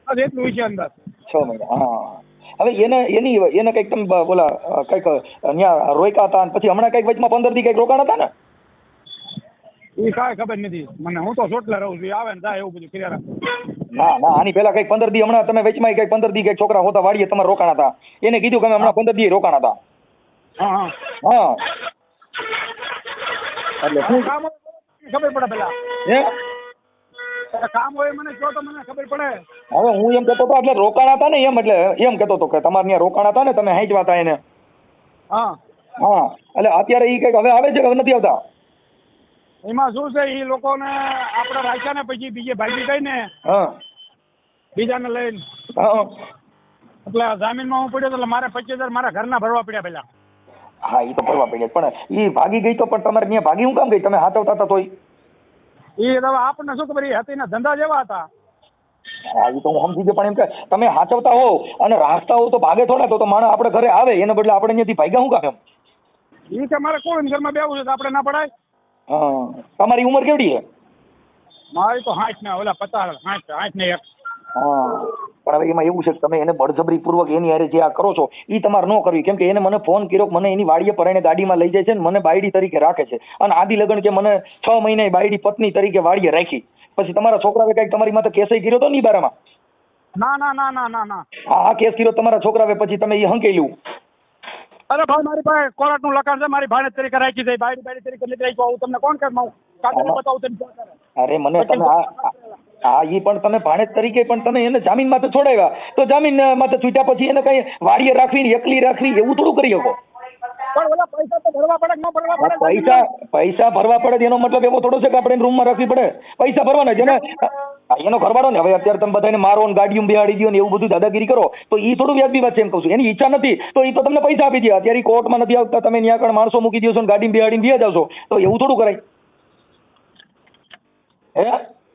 બસ એટલું છે અંદર. 6 મહિના. હા હવે એને કઈક તમે બોલા કઈક ત્યાં રોક્યા હતા પછી હમણાં કઈક વચમાં 15 દી કઈક રોકાણ હતા ને? એ કાંઈ ખબર નથી મને. હું તો ચોટલા રહું છું. આવે ને જાય એવું બધું કર્યા રાખે. ના આની પેલા કઈક 15 દી હમણાં તમે વચમાં કઈક 15 દી કઈક છોકરા હોતા વાડીએ તમારે રોકાણ હતા. એને કીધું કે અમે હમણાં 15 દી રોકાણ હતા. હા હા હા એટલે શું કામ હોય ખબર પડે પેલા. હે કામ હોય મને કહો તો મને ખબર પડે. હવે હું એમ કહેતો હતો એટલે રોકાણ હતા ને એમ, એટલે એમ કહેતો હતો કે તમારે ત્યાં રોકાણ હતા ને તમે હાંચવા હતા એને? હા હા એટલે અત્યારે એ કઈક હવે આવે છે કે નથી આવતા? એમાં શું છે એ લોકોને આપણે રાખ્યા ને પછી બીજે ભાગી ગઈ ને હા બીજાને લઈને. હા એટલે જામીનમાં હું પડ્યો એટલે મારે 25,000 મારા ઘરના ભરવા પડ્યા પેલા. હા એ તો ભરવા પડ્યા પણ એ ભાગી ગઈ તો પણ તમારે ત્યાં ભાગી હું કામ ગઈ? તમે હાચવતા હતા તોય? એ હવે આપણને શું ખબર એ હતી ને ધંધા જેવા હતા. હા એ તો હું સમજી ગયો પણ એમ કે તમે હાચવતા હોવ અને રાખતા હોવ તો ભાગે થોડા? તો માણસ આપણે ઘરે આવે એને બદલે આપણે અહીંયાથી ભાગ્યા શું કામ એમ? એ કે મારે કોઈ ઘરમાં બેવું છે તો આપણે ના પડાય? હા, તમારી ઉંમર કેવડી છે? મારી તો 60 ને ઓલા 50 60 ને 1. હા, પણ હવે એમાં એવું છે કે તમે એને બળજબરી પૂર્વક એની હારે જે આ કરો છો એ તમારે ન કરવી, કેમ કે એને મને ફોન કર્યો કે મને એની વાડીએ પરાઈને ગાડીમાં લઈ જાય છે ને મને બાયડી તરીકે રાખે છે, અને આદિ લગન કે મને 6 મહિને બાયડી પત્ની તરીકે વાડીએ રાખી. પછી તમારા છોકરાએ કઈક તમારી માથે કેસય કર્યો તો ને ઈ બારામાં? ના ના ના ના ના ના. હા, કેસ કર્યો તમારા છોકરાએ, પછી તમે એ હંકેલ્યું? અરે ભાઈ મારી પાસે કોર્ટનું લખાણ છે, મારી ભાણેજ તરીકે રાખી છે, બાયડી તરીકે નથી રાખી. હું તમને કોણ કહું કાગળ બતાવું તમે શું કરે? અરે મને તમે હા ઈ પણ તમે ભાણેજ તરીકે પણ તમે એને જામીન માથે છોડાવ્યા, તો જામીન માથે છૂટ્યા પછી એને કઈ વાડીએ રાખવી એકલી રાખવી એવું થોડું કરી શકો? પણ ઓલા પૈસા તો ભરવા પડે કે ન ભરવા પડે? પૈસા ભરવા પડે એનો મતલબ એવો થોડો છે કે આપણે રૂમમાં રાખવી પડે. પૈસા ભરવાના છે ને, એનો ઘરવાળો ને. હવે અત્યારે તમે બધાને મારો ને ગાડીઓ બેહાડી દો ને એવું બધું દાદાગીરી કરો તો ઈ થોડું વ્યાજબી વાત છે એમ કહું છું. એની ઈચ્છા નથી તો ઈ તો તમને પૈસા આપી દે. અત્યારે કોર્ટમાં નથી આવતા, તમે ત્યાં આગળ માણસો મૂકી દો છો ને ગાડી બેહાડીને વ્યા જાવ છો, તો એવું થોડું કરાય? હે,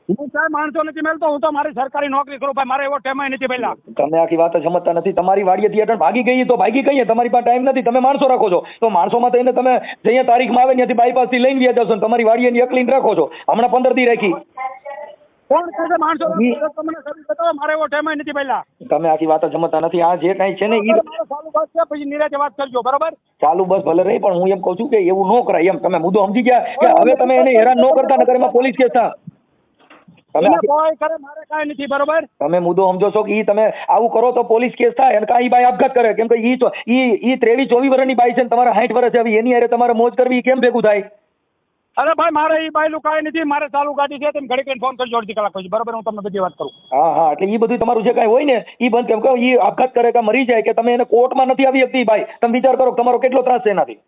હું ક્યાંય માણસો નથી મેલતો. હું તો મારી સરકારી નોકરી કરું ભાઈ, મારે એવો ટાઈમ નથી પહેલા. તમે આખી વાત જ સમજતા નથી. તમારી વાડીએથી અટણ ભાગી ગઈ તો ભાગી ગઈ, તમારી પાસે ટાઈમ નથી, તમે માણસો રાખો છો, તો માણસોમાં થઈને તમે જઈએ તારીખમાં આવે ત્યાંથી બાયપાસ થી લઈને વ્યા જશો, તમારી વાડીએ એકલીને રાખો છો. હમણાં 15 દી રાખી. કોણ કહે છે માણસો રાખો? તમને સર્વિસ બતાવો, મારે એવો ટાઈમ નથી પહેલા. તમે આખી વાત જ સમજતા નથી. આ જે કાંઈ છે ને ઈ ચાલુ બસ છે, પછી નિરાતે વાત કરજો, બરાબર? ચાલુ બસ ભલે રહી, પણ હું એમ કહું છું કે એવું ન કરાય એમ. તમે મુદ્દો સમજી ગયા કે હવે તમે એને હેરાન ન કરતા, નકર એમાં પોલીસ કેસ થાય. કોઈ કરે મારે કાંઈ નથી, બરોબર? તમે મુદ્દો સમજો છો કે ઈ તમે આવું કરો તો પોલીસ કેસ થાય, અને કાંઈ બાઈ આપઘાત કરે, કેમ કે ઈ 23-24 વર્ષની બાઈ છે ને તમારા 60 વર્ષ આવી, એની હારે તમારે મોજ કરવી, ઈ કેમ ભેગું થાય? અરે ભાઈ મારે ઈ બાયલું કાંઈ નથી, મારે ચાલુ ગાડી છે, તમે ઘડી કરીને ફોન કરજો, અડધી કલાક પછી, બરાબર? હું તમને બધી વાત કરું. હા, એટલે ઈ બધું તમારું જે કાંઈ હોય ને ઈ બંધ કેમ કહો. ઈ આપઘાત કરે કે મરી જાય કે તમે એને કોર્ટમાં નથી આવી શકતી ભાઈ, તમે વિચાર કરો તમારો કેટલો ત્રાસ છે એનાથી.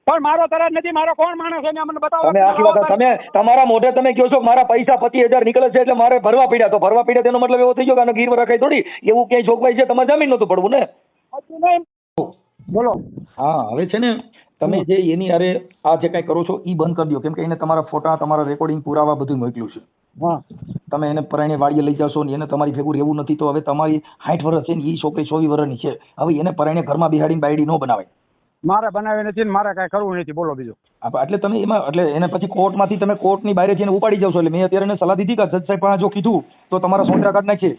પણ મારો તરત નથી, મારો કોણ માણસ છે મને બતાવો. તમે આખી વાત તમે તમારા મોઢે તમે કહો છો કે મારા પૈસા 25,000 નીકળે છે એટલે મારે ભરવા પડ્યા, તો ભરવા પડ્યા તેનો મતલબ એવો થઈ ગયો કે આને ગીરવે રખાય થોડી? એવું ક્યાંય જોગવાઈ છે? તમારે જમીન નતું પડવું ને? બોલો. હા, હવે છે ને તમે જે એની હારે આ જે કાંઈ કરો છો ઈ બંધ કરી દો, કેમ કે એને તમારા ફોટા, તમારા રેકોર્ડિંગ, પુરાવા બધું મોકલ્યું છે. હા, તમે એને પરાઈને વાડીએ લઈ જશો ને એને તમારી ભેગું રહેવું નથી, તો હવે તમારી 60 વર્ષ છે ને ઈ છોકરી 24 વર્ષની છે, હવે એને પરાઈને ઘરમાં બિહાડીને બાયડી ન બનાવાય. મારે બનાવી નથી ને મારે કાંઈ કરવું નથી. બોલો બીજું. એટલે તમે એમાં એટલે એને પછી કોર્ટમાંથી તમે કોર્ટની બહાર જઈને ઉપાડી જાવ છો. એટલે મેં અત્યારે એને સલાહ દીધી કે જજ સાહેબ પણ જો કીધું તો તમારા સોંદરા કાઢ નાખીએ.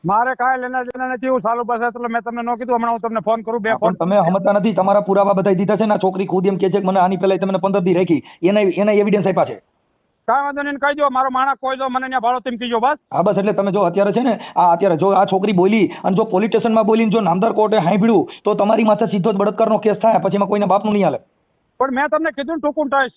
મારે કાંઈ લેના દેના નથી. હું ચાલુ બસ એટલે મેં તમને ન કીધું. હમણાં હું તમને ફોન કરું, 2 ફોન. પણ તમે સમજતા નથી. તમારા પુરાવા બધા દીધા છે ને. આ છોકરી ખુદ એમ કે છે કે મને આની પહેલા તમને 15 દી રાખી, એના એવિડન્સ આપ્યા છે. કાંઈ વાંધો નહીં, કહી દો મારો માણસ કોઈ દો, મને ત્યાં ભાડો તેમ કીજો બસ. હા બસ, એટલે તમે જો અત્યારે છે ને અત્યારે જો આ છોકરી બોલી અને જો પોલીસ સ્ટેશનમાં બોલીને જો નામદાર કોર્ટે સાંભળ્યું તો તમારી માથે સીધો જ બળાત્કારનો કેસ થાય, પછી એમાં કોઈના બાપનું નહીં હાલે. પણ મેં તમને કીધું ને ટૂંકું ટાઈસ.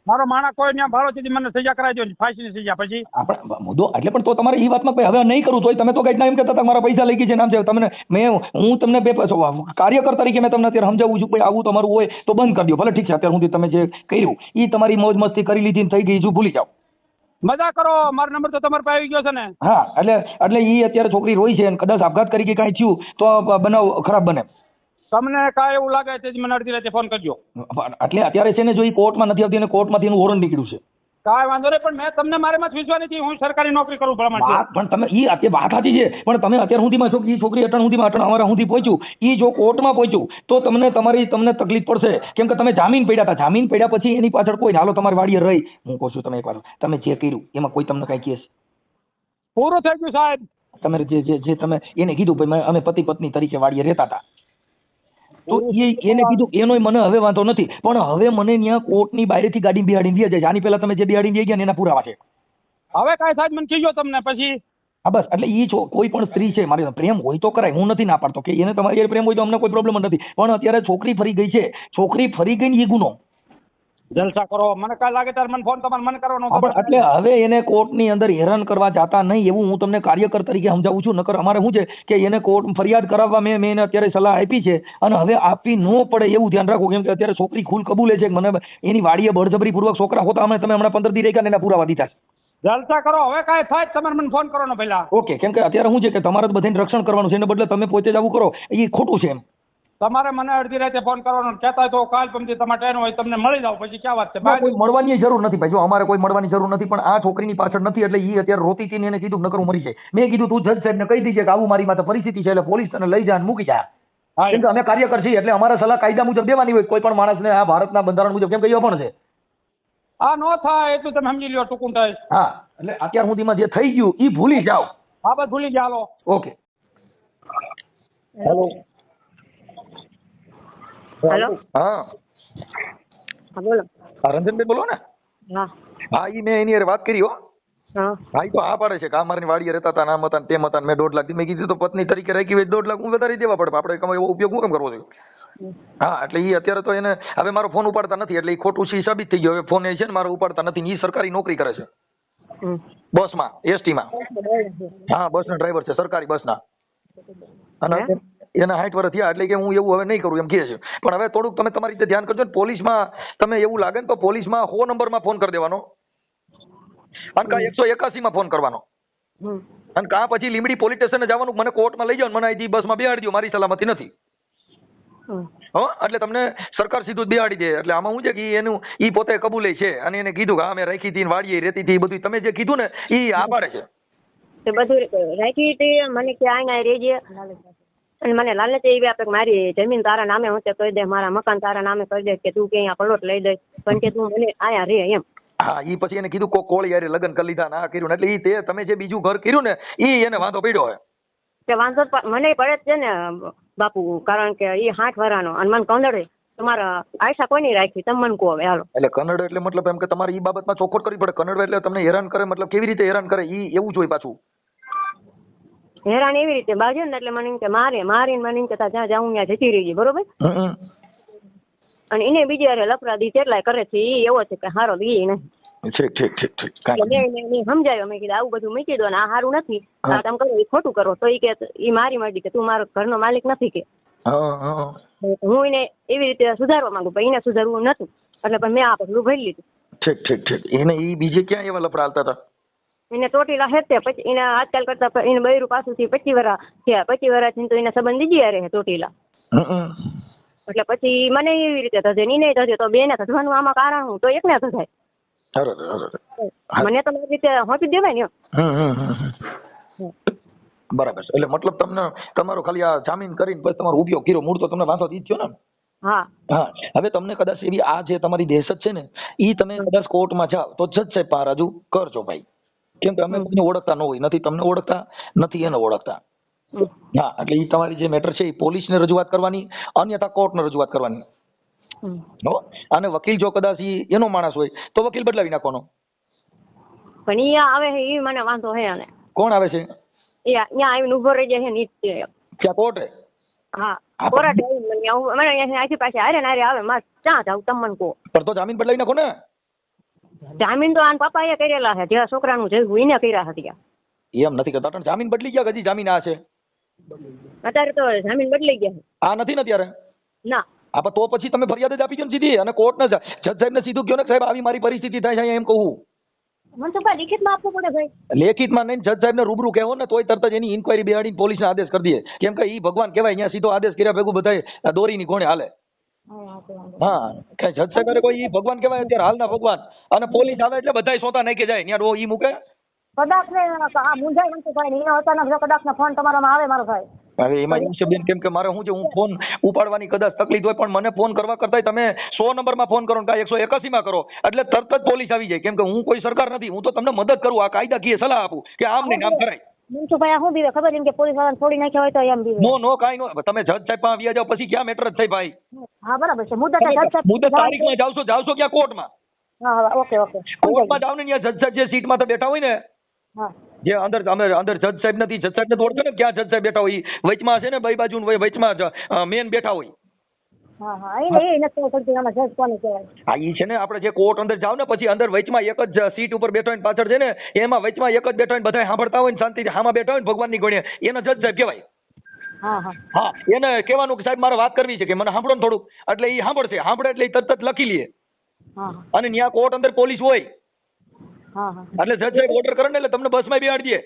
મારો માણસ કોઈ ત્યાં ભાડો થી મને સજા કરાવી દો, ફાંસીની સજા. પછી આપણે મુદ્દો એટલે પણ તો તમારે એ વાતમાં ભાઈ હવે નહીં કરું તોય તમે તો કઈ ના એમ કહેતા હતા મારા પૈસા લઈ ગઈ છે નામ છે તમને. હું તમને કાર્યકર તરીકે મેં તમને અત્યારે સમજાવું છું ભાઈ આવું તમારું હોય તો બંધ કરી દો. ભલે ઠીક છે, અત્યારે સુધી તમે જે કર્યું એ તમારી મોજ મસ્તી કરી લીધી ને થઈ ગઈ, જો ભૂલી જાઓ. મજા કરો. મારો નંબર તો તમારે પાસે આવી ગયો છે ને. હા, એટલે ઈ અત્યારે છોકરી રોઈ છે અને કદાચ આપઘાત કરી કે કાંઈ થયું તો બનાવ ખરાબ બને. તમને કાંઈ એવું લાગે છે મને અડધી રાતે ફોન કરજો. એટલે અત્યારે છે ને જો એ કોર્ટમાં નથી આવતી અને કોર્ટમાંથી એનું વોરંટ નીકળ્યું છે. કાંઈ વાંધો નહીં, પણ મેં તમને મારે માં વિશ્વાસ નથી. હું સરકારી નોકરી કરું ભલામણ. પણ તમે ઈ વાત સાચી છે, પણ તમે અત્યાર સુધીમાં છો કે ઈ છોકરી અટણ અમારા સુધી પહોંચ્યું, ઈ જો કોર્ટમાં પહોંચ્યું તો તમને તકલીફ પડશે, કેમ કે તમે જામીન પડ્યા હતા. જામીન પડ્યા પછી એની પાછળ કોઈ હાલો તમારી વાડીએ રહી. હું કહું છું તમે એકવાર તમે જે કર્યું એમાં કોઈ તમને કઈ કેસ પૂરું થઈ ગયું સાહેબ. તમે જે તમે એને કીધું ભાઈ અમે પતિ પત્ની તરીકે વાડીએ રહેતા હતા, તો એને કીધું એનોય મને હવે વાંધો નથી, પણ હવે મને ત્યાં કોર્ટની બહારથી ગાડી બિહાડીને દે જાય. આની પહેલા તમે જે બિહાડીને દઈ ગયા ને એના પુરાવા છે. હવે કાંઈ સાહેબ મને કીજો તમને પછી. હા બસ, એટલે ઈ કોઈ પણ સ્ત્રી છે મારી પ્રેમ હોય તો કરાય, હું નથી ના પાડતો કે એને તમારી પ્રેમ હોય તો અમને કોઈ પ્રોબ્લેમ નથી, પણ અત્યારે છોકરી ફરી ગઈ છે. છોકરી ફરી ગઈ ને એ ગુનો. જલસા કરો. મને કાંઈ લાગે ત્યારે મને ફોન તમારે મને કરવાનો. એટલે હવે એને કોર્ટની અંદર હેરાન કરવા જાતા નહીં એવું હું તમને કાર્યકર તરીકે સમજાવું છું. નકર અમારે શું છે કે એને કોર્ટ ફરિયાદ કરાવવા મેં એને અત્યારે સલાહ આપી છે, અને હવે આપવી ન પડે એવું ધ્યાન રાખો, કેમ કે અત્યારે છોકરી ખુલ કબૂલે છે કે મને એની વાડીએ બળજબરી પૂર્વક છોકરા હોતા અમે તમે હમણાં 15 દી રેખા એના પુરાવા દીધા છે. જલસા કરો. હવે કાંઈ થાય તમારે મને ફોન કરવાનો પહેલા. ઓકે, કેમ કે અત્યારે શું છે કે તમારે બધાને રક્ષણ કરવાનું છે, એને બદલે તમે પોતે જ આવું કરો એ ખોટું છે એમ. તમારે મને અડધી રાતે ફોન કરવાનો, કહેતા હોય તો કાલ પમથી તમારે ટાઈમ હોય તમને મળી જાવ, પછી ક્યાં વાત છે. કોઈ મળવાની જરૂર નથી ભાઈ, જો અમારે કોઈ મળવાની જરૂર નથી, પણ આ છોકરીની પાછળ નથી એટલે એ અત્યારે રોતી હતી ને એને કીધું નકર મરી જાય. મેં કીધું તું જજ સાહેબને કહી દીજે કે આવું મારી માથે પરિસ્થિતિ છે એટલે પોલીસ તને લઈ જાય મૂકી જાય. કેમ કે અમે કાર્યકર છીએ એટલે અમારા સલાહ કાયદા મુજબ દેવાની હોય કોઈ પણ માણસને. આ ભારતના બંધારણ મુજબ કેમ કે એ પણ છે. આ નો થાય એટલું તમે સમજી લ્યો ટૂંકું થાય. હા એટલે અત્યાર સુધીમાં જે થઈ ગયું એ ભૂલી જાઓ. હા બસ ભૂલી ગયા હાલો. ઓકે હેલો હેલો હા હા બોલો. હા રંજનભાઈ બોલો ને. હા હા ઈ મેં એની હારે વાત કરી હો. હા હા ઈ તો હા પાડે છે કે અમારી વાડીએ રહેતા હતા નામ હતા ને તેમ હતા ને મેં 2.5 લાખ મેં કીધું તો પત્ની તરીકે રાખી હોય 2.5 લાખ હું વધારી દેવા પડે આપણે કમાઈ એવો ઉપયોગ હું કેમ કરવો જોઈએ. હા એટલે ઈ અત્યારે તો એને હવે મારો ફોન ઉપાડતા નથી એટલે ઈ ખોટું છે સાબિત થઈ ગયો. હવે ફોન એ છે ને મારો ઉપાડતા નથી ને ઈ સરકારી નોકરી કરે છે બસમાં એસટી માં. હા બસના ડ્રાઈવર છે સરકારી બસના. અને એના 60 વર્ષ થયા એટલે કે હું એવું હવે નહીં કરું એમ કહે છે. પણ હવે થોડુંક તમે તમારી રીતે ધ્યાન કરજો ને પોલીસમાં તમે એવું લાગે ને તો પોલીસમાં 100 નંબરમાં ફોન કરી દેવાનો અને કા 181 માં ફોન કરવાનો અને કા પછી લીમડી પોલીસ સ્ટેશને જવાનું મને કોર્ટમાં લઈ જાઓ મને અહીંથી બસમાં બેહાડી દો મારી સલામતી નથી. હો એટલે તમને સરકાર સીધું જ બેહાડી દે. એટલે આમાં શું છે કે એનું ઈ પોતે કબૂલે છે અને એને કીધું કે હા મેં રાખી હતી વાડીએ રહેતી હતી બધું તમે જે કીધું ને ઈ આ પાડે છે. તે બધું રાખી હતી મને કે આના રેજે અને મને લાલચ એવી આપે કે મારી જમીન તારા નામે હું તે કહી દે મારા મકાન તારા નામે કરી દે કે તું કે અહીંયા પ્લોટ લઈ દે પણ કે તું મને આયા રે એમ. હા ઈ પછી એને કીધું કોળી યારે લગ્ન કરી લીધા ના કર્યું એટલે ઈ તે તમે જે બીજું ઘર કર્યું ને ઈ એને વાંધો પડ્યો હે. કે વાંધો મને પડે જ છે ને બાપુ કારણ કે ઈ 60 વર્ષનો અને મને કંદડે તમારા આયસા કોની રાખી તમે મને કહો હવે હાલો. એટલે કન્નડ એટલે મતલબ એમ કે તમારે ઈ બાબતમાં ચોખવટ કરવી પડે. કન્નડ એટલે તમને હેરાન કરે મતલબ કેવી રીતે હેરાન કરે ઈ એવું જોઈએ પાછું. હેરાન એવી રીતે બાજુ ને એટલે મને એમ કે મારીને મને એમ કે જ્યાં જાઉં ત્યાં જતી રહી બરોબર. અને એને બીજી વાર લફરાદી કેટલાય કરે છે ઈ એવો છે કે હારો દી નહીં. ઠીક મેં સમજાયો મેં કીધું આવું બધું મૂકી દો ને આ સારું નથી આ તમે કરો એ ખોટું કરો તો ઈ કે ઈ મારી મરજી કે તું મારો ઘરનો માલિક નથી કે. હું એને એવી રીતે સુધારવા માંગુ પણ એને સુધારવું નતું એટલે પણ મેં આ પગલું ભરી લીધું. ઠીક એને ઈ બીજે ક્યાં એવા લફડા હાલતા હતા? એને ચોટીલા હેતે પછી એને આજકાલ કરતા એને બૈરું પાછુંથી 25 વર્ષ થયા 25 વર્ષથી તો એને સંબંધ દીજી રહે ચોટીલા. એટલે પછી મને એવી રીતે થશે એને થશે તો બેને થવાનું આમાં કારણ હું તો એકને થશે. મને તો મારી રીતે હોપી દેવાય ને. બરાબર એટલે મતલબ તમને તમારો ખાલી આ જામીન કરીને પછી તમારો ઉપયોગ કર્યો મૂળ તો તમને વાંધો જ થયો ને. હા હા હવે તમને કદાચ એવી આ જે તમારી દહેશત છે ને ઈ તમે કદાચ કોર્ટમાં જાઓ તો જજ સાહેબ પાસે રજૂ કરજો ભાઈ. કેમ કે અમે કોઈને ઓળખતા ન હોય નથી તમને ઓળખતા નથી એને ઓળખતા. હા એટલે ઈ તમારી જે મેટર છે એ પોલીસને રજૂઆત કરવાની અન્યથા કોર્ટને રજૂઆત કરવાની. અને વકીલ જો કદાચ ઈ એનો માણસ હોય તો વકીલ બદલાવી નાખવાનો. પણ ઈ આવે છે ઈ મને વાંધો હે. અને કોણ આવે છે? એ અહીંયા આવીને ઉભો રહી જાય છે નીચે. ક્યાં કોર્ટે? હા કોર્ટે આવીને મને અહીંયાથી પાછી હારે નારે આવે મારે ક્યાં જાવ તમે મને કહો. પણ તો જામીન બદલાવી નાખો ને. જામીન તો આન પપ્પાએ કરેલા છે જ્યાં છોકરાનું જેવું એને કર્યા હતા. એમ નથી કરતા પણ જામીન બદલી ગયા હજી જામીન આ છે અત્યારે તો જામીન બદલાઈ ગયા છે. આ નથી ને અત્યારે ના હા તો પછી તમે ફરિયાદ જ આપી દો ને સીધી અને કોર્ટને જજ સાહેબને સીધું કહો ને સાહેબ આવી મારી પરિસ્થિતિ થાય છે એમ કહું. મનસુખભાઈ લિખિતમાં આપવું પડે ભાઈ. લેખિતમાં નહીં જજ સાહેબને રૂબરૂ કહેવો ને તોય તરત જ એની ઇન્કવાયરી બેહાડીને પોલીસને આદેશ કરી દે. કેમ કે ઈ ભગવાન કહેવાય અહીંયા સીધો આદેશ કર્યા ભેગું બધાય દોરીની કોણે હાલે. હા કઈ જજ સાહેબ કોઈ ઈ ભગવાન કહેવાય અત્યારે હાલના ભગવાન અને પોલીસ આવે એટલે બધાય સોતા નાખી જાય ત્યાં ઈ મૂકે. કદાચ ને આ મુંજાઈ મનસુખભાઈ એનો અચાનક જો કદાચ ફોન તમારામાં આવે મારો ભાઈ. હવે એમાં એવું છે બેન કેમ કે મારે શું છે હું ફોન ઉપાડવાની કદાચ તકલીફ હોય પણ મને ફોન કરવા કરતા તમે 100 નંબરમાં ફોન કરો ને 181 માં કરો એટલે તરત જ પોલીસ આવી જાય. કેમ કે હું કોઈ સરકાર નથી હું તો તમને મદદ કરું આ કાયદાકીય સલાહ આપું કે આમ નહીં આમ કરાય. મનસુખભાઈ આ શું બીવે ખબર એમ કે પોલીસ વાળાને છોડી નાખ્યા હોય તો એમ બીવે. નો કાઈ નો તમે જજ સાહેબ પાસે આવી જાવ પછી ક્યાં મેટર જ થઈ ભાઈ. હા બરાબર છે મુદ્દત જજ સાહેબ મુદ્દત તારીખમાં જાવશો ક્યાં કોર્ટમાં. હા ઓકે કોર્ટમાં જાવ ને ત્યાં જજ સાહેબ જે સીટમાં તો બેઠા હોય ને હા જે અંદર જજ સાહેબ નથી જજ સાહેબ ને ઓળખો ને ક્યાં જજ સાહેબ બેઠા હોય વચમાં છે ને બે બાજુ વચમાં મેન બેઠા હોય. હા હા એ નથી પડતી આમાં જજ કોને કહેવાય. હા ઈ છે ને આપણે જે કોર્ટ અંદર જાવ ને પછી અંદર વચમાં એક જ સીટ ઉપર બેઠો હોય પાછળ છે ને એમાં વચમાં એક જ બેઠો હોય બધા સાંભળતા હોય ને શાંતિથી હામાં બેઠા હોય ને ભગવાનની ગોળે એને જજ સાહેબ કહેવાય. હા એને કહેવાનું કે સાહેબ મારે વાત કરવી છે કે મને સાંભળો ને થોડુંક એટલે એ સાંભળે એટલે તરત જ લખી લે. અને ત્યાં કોર્ટ અંદર પોલીસ હોય એટલે જજ સાહેબ ઓર્ડર કરે ને એટલે તમને બસમાં બેહાડી દે.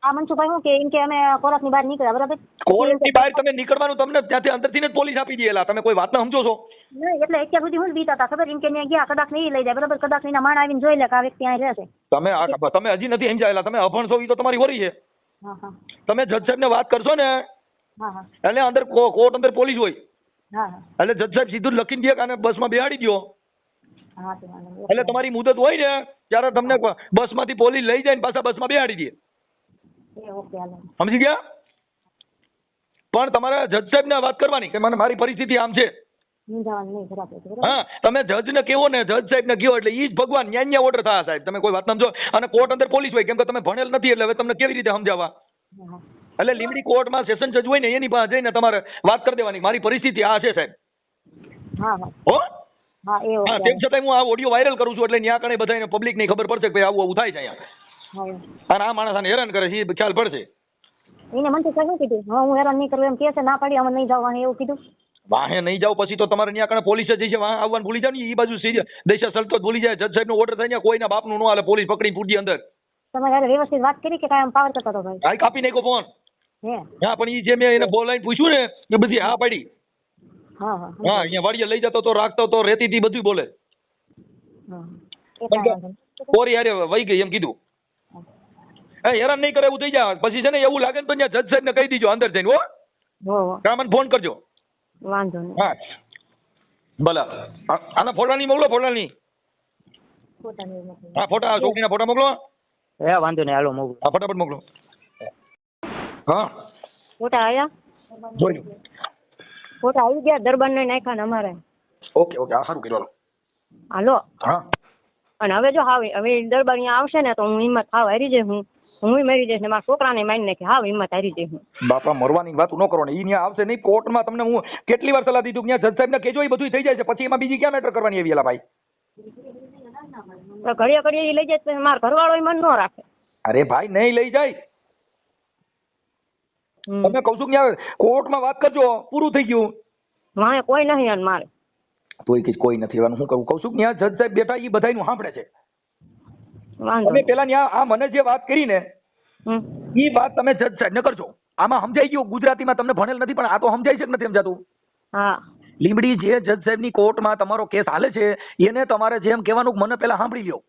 આ મનસુખભાઈ શું કે એમ કે અમે કોર્ટની બહાર નીકળ્યા બરાબર. કોર્ટની બહાર તમે નીકળવાનું તમને ત્યાંથી અંદરથી જ પોલીસ આપી દેલા તમે કોઈ વાત ના સમજો છો. નહીં એટલે અત્યાર સુધી હું બીતા હતા ખબર એમ કે ત્યાં ગયા કદાચ નહીં લઈ જાય બરાબર કદાચ એના માણ આવીને જોઈ લે કે આ વ્યક્તિ અહીં રહેશે. તમે હજી નથી સમજાયેલા તમે અભણ છો એ તો તમારી વરી છે. તમે જજ સાહેબ ને વાત કરશો ને એટલે અંદર કોર્ટ અંદર પોલીસ હોય એટલે જજ સાહેબ સીધું લખીને દે અને બસમાં બેહાડી દો હા તે વાંધો નહીં. એટલે તમારી મુદત હોય ને ત્યારે તમને બસમાંથી પોલીસ લઈ જાય ને પાછા બસમાં બેહાડી દે. ઓકે હાલો. સમજી ગયા? પણ તમારે જજ સાહેબને વાત કરવાની કે મને મારી પરિસ્થિતિ આમ છે. સમજાવવાનું નહીં બરાબર છે, બરાબર. હા, તમે જજને કેવો ને જજ સાહેબને કહો એટલે ઈ જ ભગવાન ન્યાય ઓર્ડર થાય સાહેબ. તમે કોઈ વાત સમજો અને કોર્ટ અંદર પોલીસ હોય કેમ કે તમે ભણેલ નથી એટલે હવે તમને કેવી રીતે સમજાવવા? હા એટલે લીંબડી કોર્ટમાં સેશન જજ હોય ને એની પાસે જઈને તમારે વાત કરી દેવાની મારી પરિસ્થિતિ આ છે સાહેબ. હા હા હો હા એ હા, ઓકે તેમ છતાં હું આ ઓડિયો વાયરલ કરું છું એટલે ન્યા કણે બધાને પબ્લિક ની ખબર પડશે કે ભાઈ આવું આવું થાય છે અહીંયા હા અને આ માણસ આને હેરાન કરે છે એ ખ્યાલ પડશે. એને મને શું કીધું હા હું હેરાન નહીં કરું એમ કે છે ના પાડી અમે નહીં જવાનું એવું કીધું. વાહે નહીં જાવ પછી તો તમારે ત્યાં કણે પોલીસ જઈ છે વાહ આવવાનું ભૂલી જાવ ને એ બાજુ દેશા સલતો ભૂલી જાય. જજ સાહેબનો ઓર્ડર થાય ને કોઈના બાપનું ન હાલે પોલીસ પકડી પૂરતી અંદર. તમે યાર વ્યવસ્થિત વાત કરી કે કાંઈ પાવર કરતો હતો ભાઈ? હા કાપી નાખ્યો ફોન. હે હા પણ એ જે મેં એને બોલાઈને પૂછ્યું ને એ બધી હા પાડી. હા હા હા અહીંયા વાડીએ લઈ જતો તો રાખતો તો રેતી થી બધું બોલે. હા એ કાંઈ વાંધો નહીં. કોરી હારે વહી ગઈ એમ કીધું. હેરાન નહીં કરે એવું થઈ જાય પછી છે ને એવું લાગે ને તો ત્યાં જજ સાહેબ ને કહી દીજો અંદર જઈને હો હો મને ફોન કરજો. વાંધો નહીં. હા ભલે આના ફોટા નહીં મોકલો ફોટા નહીં. પોતાની મોકલી. હા ફોટા છોકરીના ફોટા મોકલો. એ વાંધો નહીં હાલો મોકલો. હા ફટાફટ મોકલો. હા ફોટા આયા? જોઈ લો. ફોટા આવી ગયા દરબાર ને નાખ્યા ને અમારે. ઓકે ઓકે આ સારું કર્યું. હાલો હા અને હવે જો હવે દરબાર અહીંયા આવશે ને તો હું હિંમત હાવ હારી જઈશ. હું મરી જઈશ ને મારા છોકરાને મારી નાખી હાવ હિંમત હારી જઈશ હું. બાપા મરવાની વાત ન કરો ને ઈ ત્યાં આવશે નહીં કોર્ટમાં તમને હું કેટલી વાર સલાહ દીધું ત્યાં જજ સાહેબ ને કેજો એ બધું થઈ જાય છે પછી એમાં બીજી ક્યાં મેટર કરવાની એવી એલા ભાઈ. તો ઘડીએ ઘડીએ ઈ લઈ જાય તો મારા ઘરવાળો ઈ મન ન રાખે. અરે ભાઈ નહીં લઈ જાય. તમે કહું છું કે ત્યાં કોર્ટમાં વાત કરજો પૂરું થઈ ગયું. વાંહે કોઈ નહીં અને મારે તોય કઈ કોઈ નથી રહેવાનું. હું કહું છું કે ત્યાં જજ સાહેબ બેઠા એ બધાયનું સાંભળે છે. વાંધો તમે પેલા ત્યાં આ મને જે વાત કરી ને હમ. એ વાત તમે જજ સાહેબ ને કરજો. આમાં સમજાઈ ગયું ગુજરાતીમાં તમને ભણેલ નથી પણ આ તો સમજાય છે કે નથી સમજાતું? હા લીંબડી જે જજ સાહેબની કોર્ટમાં તમારો કેસ હાલે છે એને તમારે જેમ કહેવાનું મને પેલા સાંભળી લ્યો.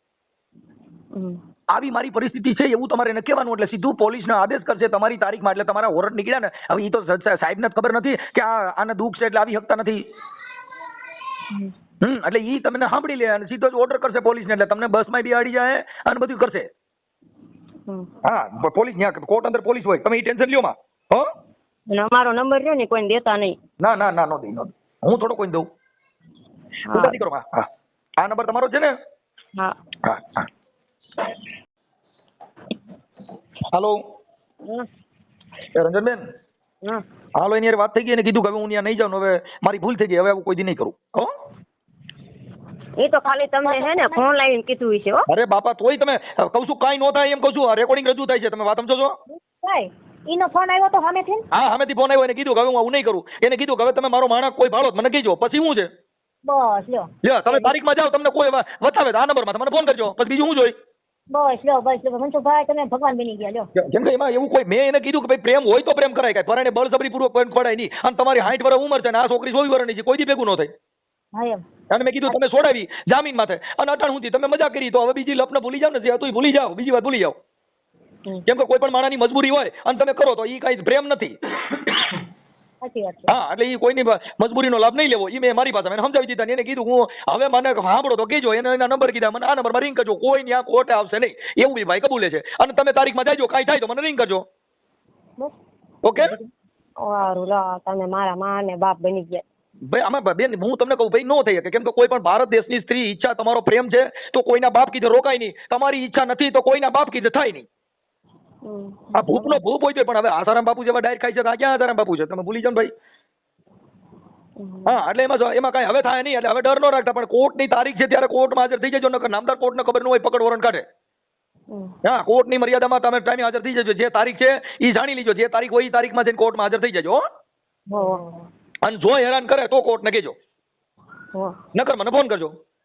હમ. આવી મારી પરિસ્થિતિ છે એવું તમારે એને કહેવાનું એટલે સીધું પોલીસનો આદેશ કરશે તમારી તારીખમાં એટલે તમારા વોરંટ નીકળ્યા ને. હવે એ તો જજ સાહેબને જ ખબર નથી કે આને દુઃખ છે એટલે આવી શકતા નથી. એટલે ઈ તમને સાંભળી લે અને સીધો જ ઓર્ડર કરશે પોલીસને એટલે તમને બસમાં બિહાડી જાય અને બધું કરશે. હા પોલીસ ત્યાં કોર્ટ અંદર પોલીસ હોય તમે એ ટેન્શન લ્યો માં. હો અને અમારો નંબર રહ્યો ને કોઈને દેતા નહીં. ના ના ના નો દઈ નો હું થોડો કોઈને દઉં. ઉતારી કરો હા હા આ નંબર તમારો છે ને? હા હા હા હાલો રંજનબેન. હા હાલો એની વાત થઈ ગઈ અને કીધું કે હવે હું ત્યાં નહીં જાઉં હવે મારી ભૂલ થઈ ગઈ હવે આવું કોઈ દી નહીં કરું. હો એ તો ખાલી તમને હે ને ફોન લાવીને કીધું છે હો. અરે બાપા તોય તમે કહું છું કાંઈ ન થાય એમ કહું છું રેકોર્ડિંગ રજૂ થાય છે તમે વાત સમજો છો? કાઈ ઈનો ફોન આવ્યો તો સામેથી? હા સામેથી ફોન આવ્યો એને કીધું કે હવે હું આવું નહીં કરું. એને કીધું કે હવે તમે મારો માણસ કોઈ ભાળો મને કીજો પછી શું છે? બસ લ્યો લ્યો તમે તારીખમાં જાઓ તમને કોઈ વતાવે આ નંબરમાં તમને ફોન કરજો પછી બીજું શું જોઈ. બસ લ્યો મનસુખભાઈ તમે ભગવાન બની ગયા લ્યો. કેમ કે એમાં એવું કોઈ મેં એને કીધું કે ભાઈ પ્રેમ હોય તો પ્રેમ કરાય કાંઈ પરાણે બળજબરી પૂર્વક ખોડાય નહીં. અને તમારી 60 વર્ષ ઉંમર છે ને આ છોકરી 24 વર્ષની છે કોઈ દી ભેગું ન થાય. હા એમ અને મેં કીધું તમે છોડાવી જામીન માથે અને અટાણ સુધી તમે મજા કરી તો હવે બીજી લપને ભૂલી જાવ ને જે હતું ભૂલી જાવ બીજી વાત ભૂલી જાવ. કેમ કે કોઈ પણ માણસની મજબૂરી હોય અને તમે કરો તો એ કાંઈ પ્રેમ નથી. સાચી વાત છે. હા એટલે એ કોઈની મજબૂરીનો લાભ નહીં લેવો. એ મેં મારી પાસે મને સમજાવી દીધા. એને કીધું હું હવે મને સાંભળો તો કહેજો એને એના નંબર કીધા મને આ નંબરમાં રિંગ કરજો કોઈ ત્યાં કોર્ટે આવશે નહીં એવું બી ભાઈ કબૂલે છે. અને તમે તારીખમાં જાજો કાંઈ થાય તો મને રિંગ કરજો. બસ ઓકે સારું લા તમે મારા માં ને બાપ બની ગયા. ભાઈ આમાં બેન હું તમને કહું ભાઈ ન થઈ શકે કેમ કે કોઈ પણ ભારત દેશની સ્ત્રી ઈચ્છા તમારો પ્રેમ છે તો કોઈના બાપ કીધે રોકાય નહીં. તમારી ઈચ્છા નથી તો કોઈના બાપ કીધે થાય નહીં. આ ભૂપનો ભૂપ હોય છે પણ હવે આસારામ બાપુ જેવા ડાયર ખાય છે તો આ ક્યાં આસારામ બાપુ છે તમે ભૂલી જાઓ ભાઈ. હા એટલે એમાં કાંઈ હવે થાય નહીં એટલે હવે ડર ન રાખતા પણ કોર્ટની તારીખ છે ત્યારે કોર્ટમાં હાજર થઈ જજો નકર નામદાર કોર્ટને ખબર ન હોય પકડ વોરંટ કાઢે. હા કોર્ટની મર્યાદામાં તમે ટાઈમે હાજર થઈ જજો જે તારીખ છે એ જાણી લીજો જે તારીખ હોય એ તારીખમાં જઈને કોર્ટમાં હાજર થઈ જજો. અને જો હેરાન કરે તો કોર્ટને કહેજો નકર મને ફોન કરજો.